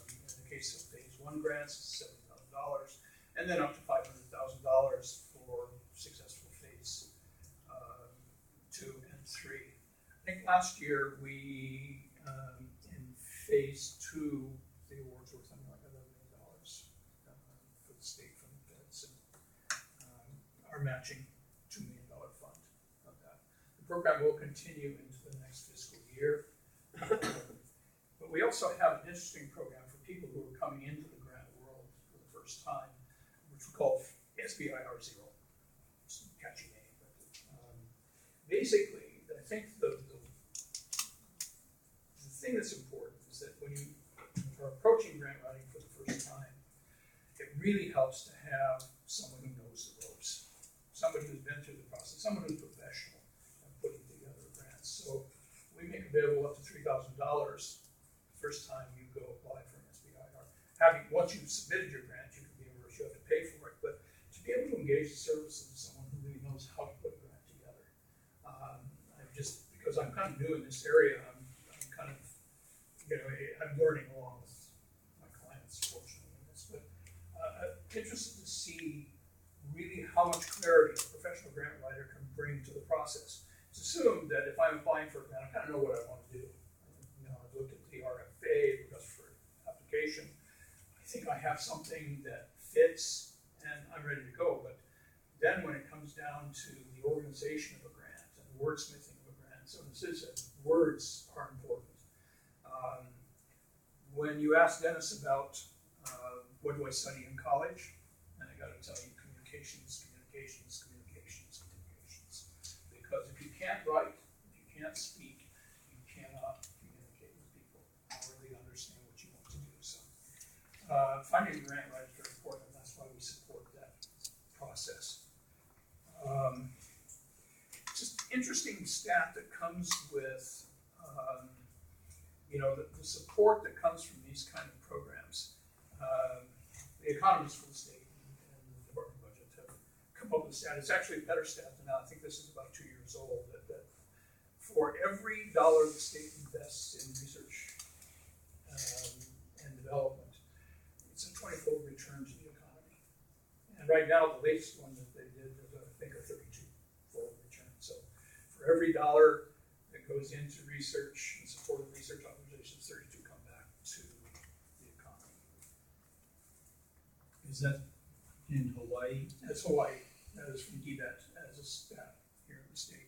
In the case of phase 1 grants, $7,000, and then up to $500,000 for successful phase 2 and 3. I think last year we, in phase 2, the awards were something like $11 million for the state from the feds, and our matching $2 million fund of that. The program will continue into the next fiscal year. But we also have an interesting program for people who are coming into the grant world for the first time, which we call SBIR0. It's a catchy name, but basically, I think the thing that's important is that when you are approaching grant writing for the first time, it really helps to have someone who knows the ropes, somebody who's been through the process, someone who's professional at putting together grants. So we make available up to $3,000 the first time you go apply for an SBIR. Once you've submitted your grant, you can be reimbursed. You have to pay for it, but to be able to engage the services of someone who really knows how to put a grant together. Because I'm kind of new in this area, I'm kind of, I'm learning along with my clients, fortunately, in this. But interested to see really how much clarity a professional grant writer can bring to the process. It's assumed that if I'm applying for a grant, I kind of know what I want to do. I've looked at the RFA, request for application. I think I have something that fits, and I'm ready to go. But then when it comes down to the organization of a grant and the wordsmithing of a grant, so this is words are important. when you ask Dennis about what do I study in college, and I got to tell you, communications. Because if you can't write, if you can't speak, you cannot communicate with people or really understand what you want to do. So finding a grant writer is very important, and that's why we support that process. Just interesting stat that comes with the support that comes from these kind of programs. The economists for the state and the department budget have come up with a stat. It's actually a better stat than that. I think this is about 2 years old. That for every dollar the state invests in research and development, it's a 20-fold return to the economy. And right now, the latest one that they did is, I think, a 32-fold return. So for every dollar that goes into research and support of research organizations, 32 come back to the economy. Is that in Hawaii? That's Hawaii. That is from DBET as a stat here in the state.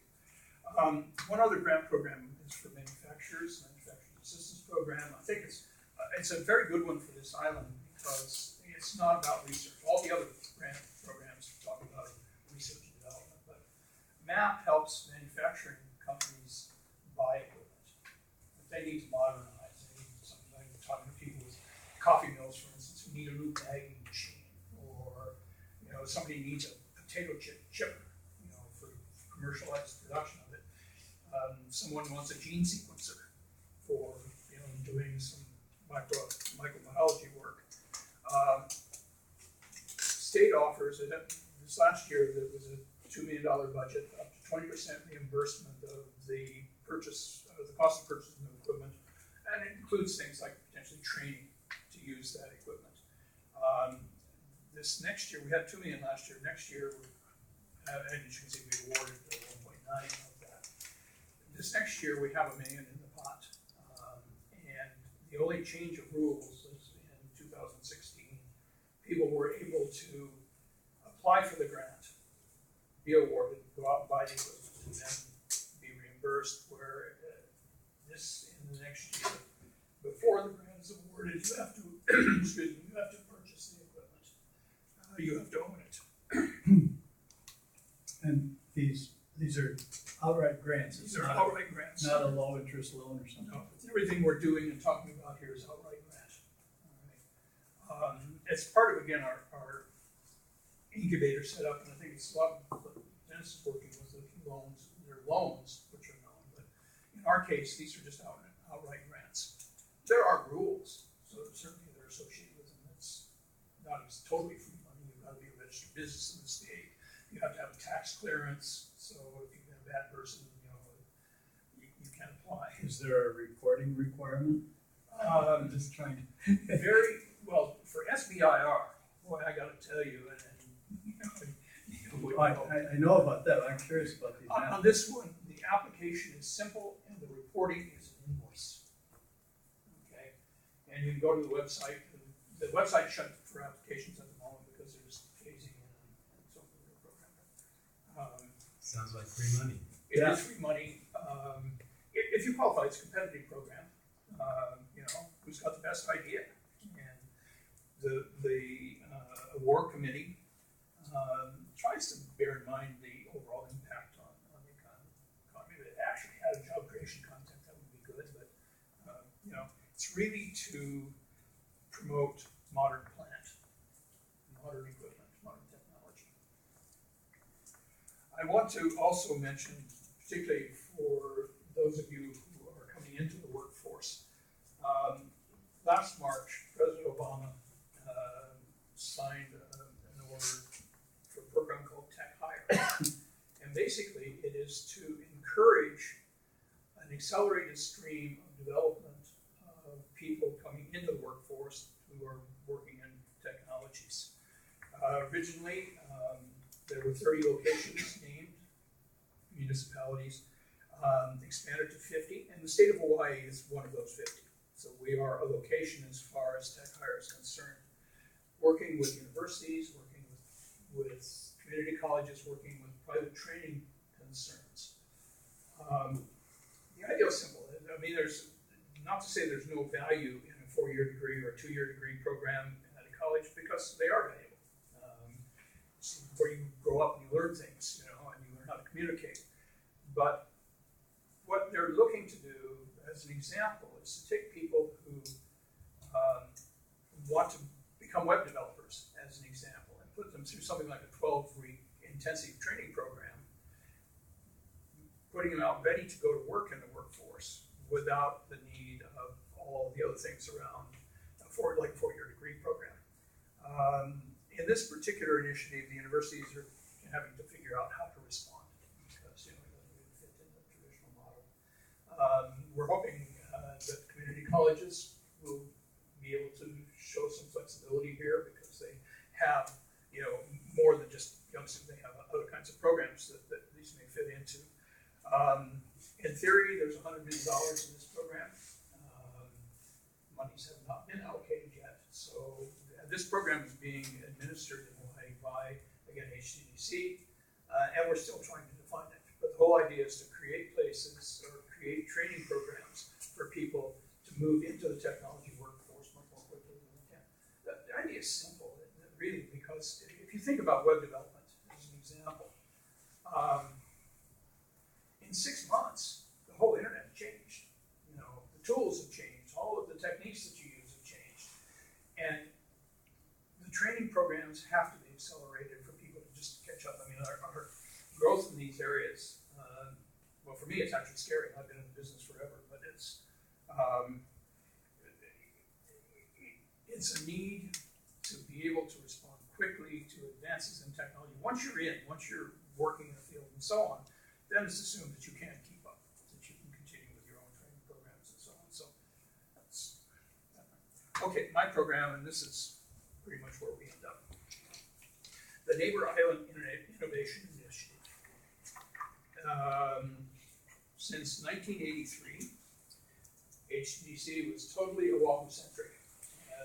One other grant program is for manufacturers assistance program. I think it's a very good one for this island because it's not about research. All the other grant programs talk about research and development, but MAP helps manufacturing companies buy equipment. If they need to modernize, they need something like talking to people with coffee mills, for instance, who need a new bagging machine, or somebody needs a potato chipper, for commercialized production of it. Someone wants a gene sequencer for doing some microbiology work. State offers this last year there was a $2 million budget, up to 20% reimbursement of the cost of purchasing of equipment, and it includes things like potentially training to use that equipment. This next year, we had $2 million last year. Next year, and as you can see, we awarded 1.9 of that. This next year, we have $1 million in the pot, and the only change of rules is in 2016. People were able to apply for the grant, be awarded, go out and buy the equipment, and then be reimbursed. Where this in the next year, before the grant is awarded, you have to you have to purchase the equipment. You have to own it. And these are outright grants. These are outright grants. Not a low interest loan or something. No, everything we're doing and talking about here is outright grant. All right. It's part of, again, our incubator setup, and I think it's a lot of what Dennis is working with the loans. They're loans, which are known, but in our case, these are just outright grants. There are rules, so certainly they're associated with them. It's not as totally free money. You've got to be a registered business in the state. You have to have a tax clearance, so if you've been a bad person, you can't apply. Is there a reporting requirement? I'm just trying to. Very well for SBIR. Boy, I got to tell you, I know about that. I'm curious about these. On this one, the application is simple and the reporting is an invoice. Okay, and you can go to the website. The website shut for applications at the moment because they're just phasing in and so forth. The program. Sounds like free money. It is free money. If you qualify, it's a competitive program. Who's got the best idea? And the award committee tries to bear in mind the overall impact on the economy. If it actually had a job creation content, that would be good. But it's really to promote modern plant, modern equipment, modern technology. I want to also mention, particularly for those of you who are coming into the workforce, last March, President Obama signed an order for a program called Tech Hire. And basically, it is to encourage an accelerated stream of development of people coming into the workforce who are working in technologies. Originally, there were 30 locations named, municipalities, expanded to 50, and the state of Hawaii is one of those 50. So we are a location as far as Tech Hire is concerned. Working with universities, working with community colleges, working with private training concerns. The idea is simple. I mean, there's not to say there's no value in a 4-year degree or a 2-year degree program at a college because they are valuable. It's where you grow up and you learn things, you know, and you learn how to communicate. But what they're looking to do, as an example, is to take people who want to become web developers, as an example, and put them through something like a 12-week intensive training program, putting them out ready to go to work in the workforce without the need of all the other things around like a 4-year degree program. In this particular initiative, the universities are having to figure out how to respond because, you know, it doesn't really fit in the traditional model. We're hoping that community colleges will be able to show some flexibility here because they have, you know, more than just youngsters. They have other kinds of programs that these may fit into. In theory, there's $100 million in this program. Monies have not been allocated yet. So this program is being administered in Hawaii by, again, HTDC, and we're still trying to define it. But the whole idea is to create places or create training programs for people to move into the technology workforce much more quickly than they can. The idea is simple, really, because if you think about web development as an example, in 6 months, the whole internet changed. You know, the tools have changed, all of the techniques that you use have changed. And the training programs have to be accelerated for people to just catch up. I mean, our growth in these areas, well, for me, it's actually scary. I've been in the business forever, but it's a need to be able to respond quickly to advances in technology. Once you're working in the field and so on, then it's assumed that you can keep up, that you can continue with your own training programs and so on. So that's okay. My program, and this is pretty much where we end up. The Neighbor Island Innovation Initiative. Since 1983, HTDC was totally Oahu-centric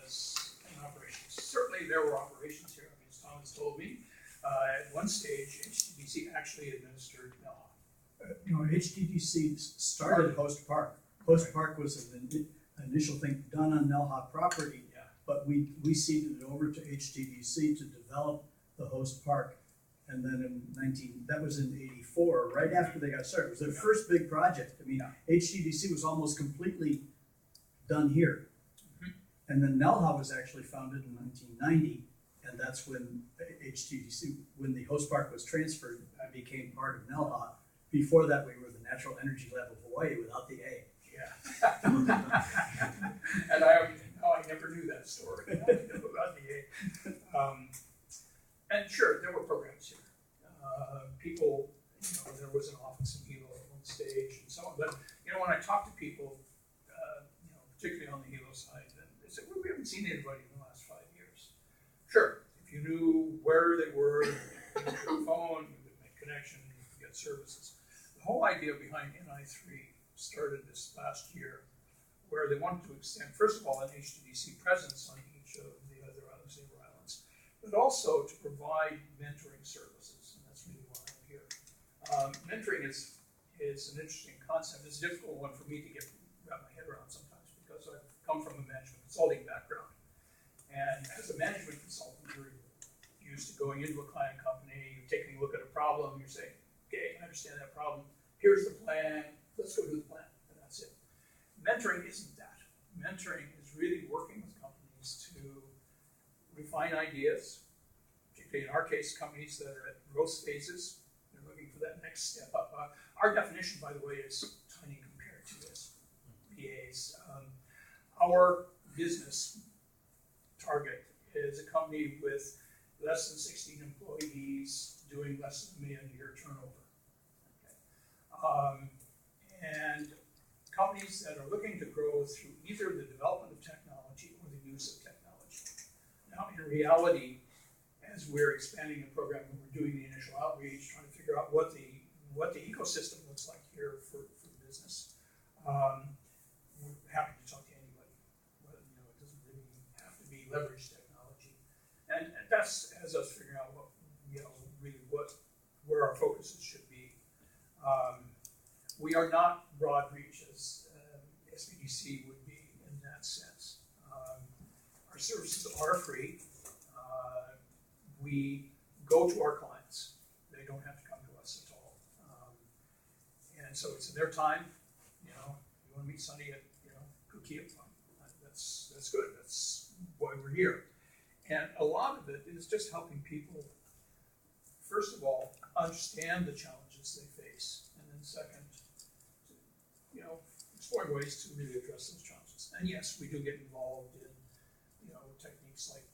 as an operation. Certainly there were operations here. I mean, as Tom has told me, at one stage, HTDC actually administered NELHA. You know, HTDC started Host Park. Host Park was an initial thing done on NELHA property, but we ceded it over to HTDC to develop the Host Park. And then that was in 84, right after they got started. It was their first big project. I mean, HTDC was almost completely done here. And then NELHA was actually founded in 1990, and that's when HTDC, when the Host Park was transferred, became part of NELHA. Before that, we were the Natural Energy Lab of Hawaii without the A. Yeah. And I never knew that story. I didn't know about the A. And sure, there were programs here. People, you know, there was an office in Hilo at one stage and so on. But, you know, when I talk to people, you know, particularly on the Hilo side, they say, well, we haven't seen anybody in the last 5 years. Sure, if you knew where they were, you could use your phone, you could make connections, you could get services. The whole idea behind NI3 started this last year, where they wanted to extend, first of all, an HTDC presence on each of the other neighbor islands, but also to provide mentoring services, and that's really why I'm here. Mentoring is an interesting concept. It's a difficult one for me to wrap my head around sometimes because I've come from a management consulting background. And as a management consultant, you're used to going into a client company, you're taking a look at a problem, you're saying, okay, I understand that problem, here's the plan, let's go do the plan, and that's it. Mentoring isn't that. Mentoring is really working with companies to refine ideas, particularly in our case, companies that are at growth phases. They're looking for that next step up. Our definition, by the way, is tiny compared to this. BAs. Our business target is a company with less than 16 employees doing less than $1 million a year turnover. Okay. And companies that are looking to grow through either the development of technology or the use of technology. Now, in reality, as we're expanding the program and we're doing the initial outreach, trying to figure out what the ecosystem looks like here for business, we're happy to talk to anybody. But, you know, it doesn't really have to be leveraged technology, and that's as us figuring out what, you know, really where our focuses should be. We are not broad reach as SBDC would be in that sense. services are free. We go to our clients. They don't have to come to us at all. And so it's in their time. You know, you want to meet Sonny at, Kukia, that's good. That's why we're here. And a lot of it is just helping people, first of all, understand the challenges they face, and then second, exploring ways to really address those challenges. And yes, we do get involved in, techniques like,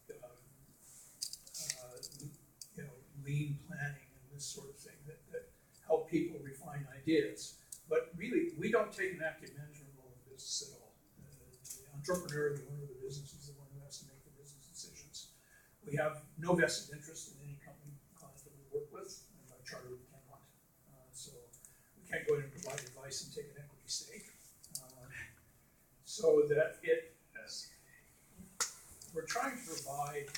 lean planning and this sort of thing that help people refine ideas. But really, we don't take an active management role in business at all. The entrepreneur, the owner of the business, is the one who has to make the business decisions. We have no vested interest in any company client that we work with, and by charter we cannot. So we can't go in and provide advice and take an equity stake. So that we're trying to provide,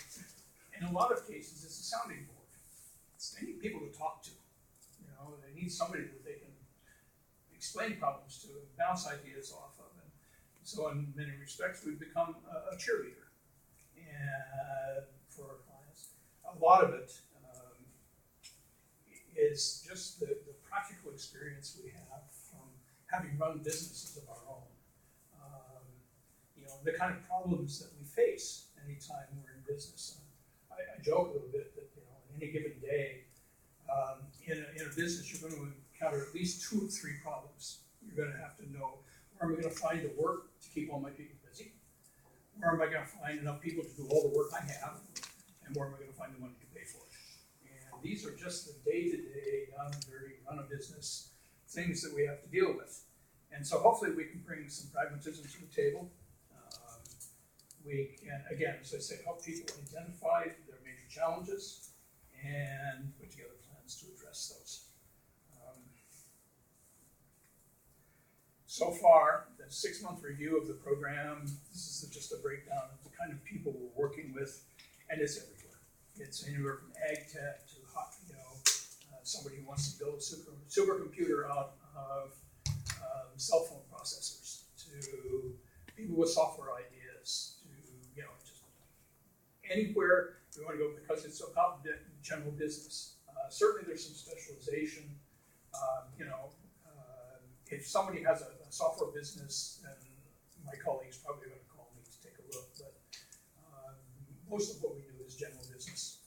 in a lot of cases, it's a sounding board. They need people to talk to. They need somebody that they can explain problems to and bounce ideas off of. And so in many respects, we've become a cheerleader for our clients. A lot of it is just the practical experience we have from having run businesses of our own. The kind of problems that we face anytime we're in business. I joke a little bit that on any given day, in a business, you're going to encounter at least 2 or 3 problems. You're going to have to know, where am I going to find the work to keep all my people busy? Where am I going to find enough people to do all the work I have? And where am I going to find the money to pay for it? And these are just the day-to-day, down and dirty, run a business things that we have to deal with. And so hopefully we can bring some pragmatism to the table. We can, again, as I say, help people identify their major challenges and put together plans to address those. So far, the 6-month review of the program, this is just a breakdown of the kind of people we're working with, and it's everywhere. It's anywhere from ag tech to somebody who wants to build a supercomputer out of cell phone processors, to people with software ideas, to just anywhere we want to go, because it's about general business. Certainly there's some specialization. If somebody has a software business, then my colleagues probably are going to call me to take a look. But most of what we do is general business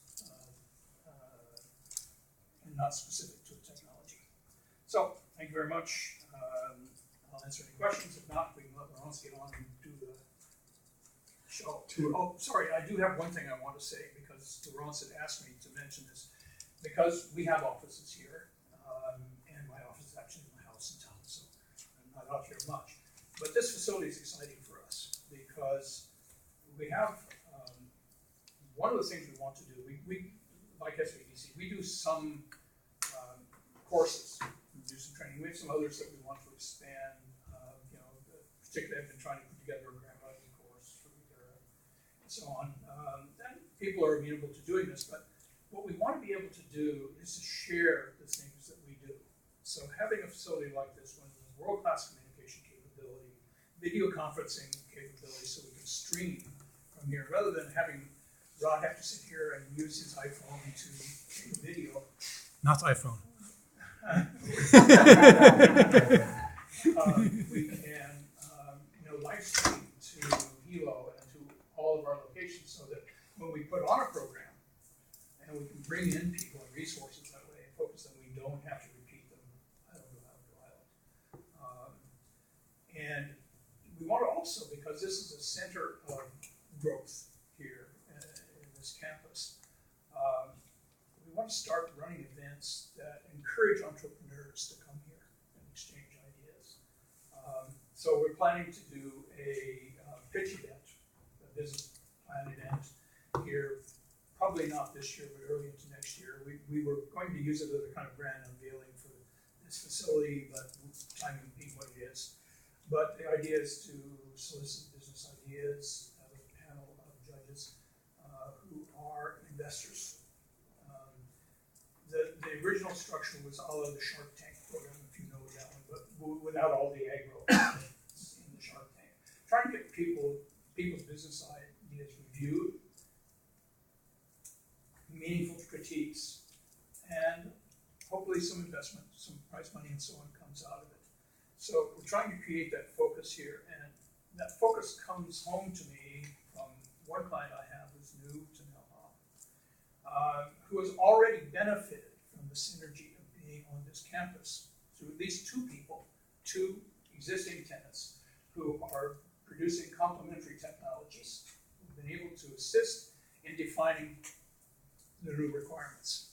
and not specific to a technology. So thank you very much. I'll answer any questions. If not, we can let Laurence get on and do the show. Oh, sorry, I do have one thing I want to say, because Laurence had asked me to mention this. Because we have offices here, and my office is actually in my house in town, so I'm not out here much. But this facility is exciting for us, because we have, one of the things we want to do, we like HTDC, we do some courses, we do some training. We have some others that we want to expand. Particularly, I've been trying to put together a grant writing course for Europe and so on. And people are amenable to doing this, but what we want to be able to do is to share the things that we do. So having a facility like this one with world-class communication capability, video conferencing capability, so we can stream from here, rather than having Rod have to sit here and use his iPhone to take a video. Not iPhone. We can live stream to Hilo and to all of our locations, so that when we put on a program and we can bring in people and resources that way and focus them, we don't have to repeat them. I don't know how to do Island. And we want to also, because this is a center of growth here in this campus, we want to start running events that encourage entrepreneurs to come here and exchange ideas. So we're planning to do a pitch event, a business plan event here, probably not this year, but early into next year. We were going to use it as a kind of grand unveiling for this facility, but timing being what it is. But the idea is to solicit business ideas, have a panel of judges who are investors. The original structure was all of the Shark Tank program, if you know that one, but without all the aggro in the Shark Tank. Trying to get people's business ideas reviewed reviewed, meaningful critiques, and hopefully some investment, some prize money and so on comes out of it. So we're trying to create that focus here, and that focus comes home to me from one client I have who's new to NELHA, who has already benefited from the synergy of being on this campus through at least two people, two existing tenants who are producing complementary technologies, who've been able to assist in defining the new requirements.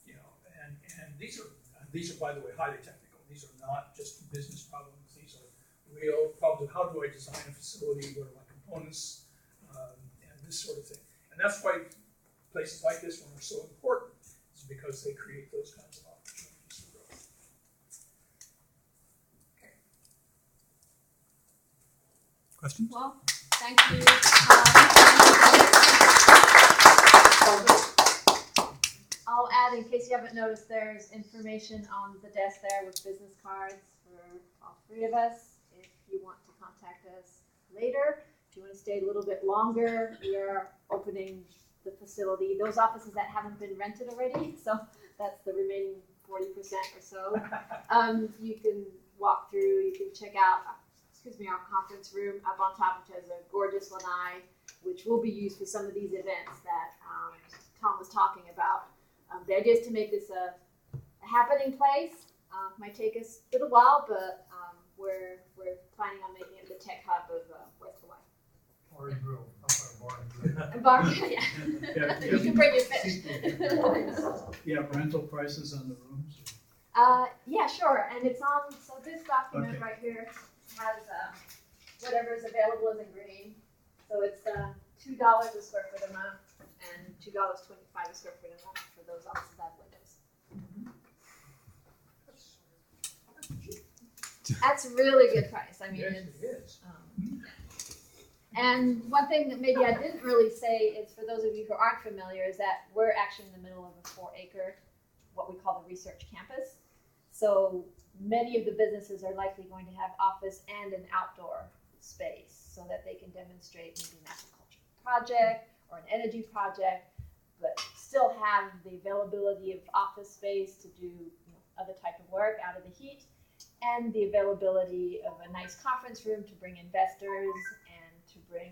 You know, and these are by the way highly technical. These are not just business problems. These are real problems of how do I design a facility, what are my components, and this sort of thing. And that's why places like this one are so important, is because they create those kinds of opportunities for growth. Okay. Questions? Well, thank you. I'll add, in case you haven't noticed, there's information on the desk there with business cards for all three of us. If you want to contact us later, if you want to stay a little bit longer, we are opening the facility. Those offices that haven't been rented already, so that's the remaining 40% or so. You can walk through, you can check out, our conference room up on top, which has a gorgeous lanai, which will be used for some of these events that Tom was talking about. The idea is to make this a happening place. Might take us a little while, but we're planning on making it the tech hub of West Hawaii. Bar and grill. Bar, yeah. You can bring your fish. Yeah, rental prices on the rooms. Yeah, sure. And it's on. So this document right here has whatever is available is in green. So it's $2 a square foot a month and $2.25 a square foot a month for those offices that have windows. That's a really good price. I mean, Yes, it's, it is. And one thing that maybe I didn't really say is, for those of you who aren't familiar, is that we're actually in the middle of a 4-acre, what we call the research campus. So many of the businesses are likely going to have office and an outdoor space so that they can demonstrate maybe an agricultural project or an energy project, but still have the availability of office space to do other type of work out of the heat, and the availability of a nice conference room to bring investors and to bring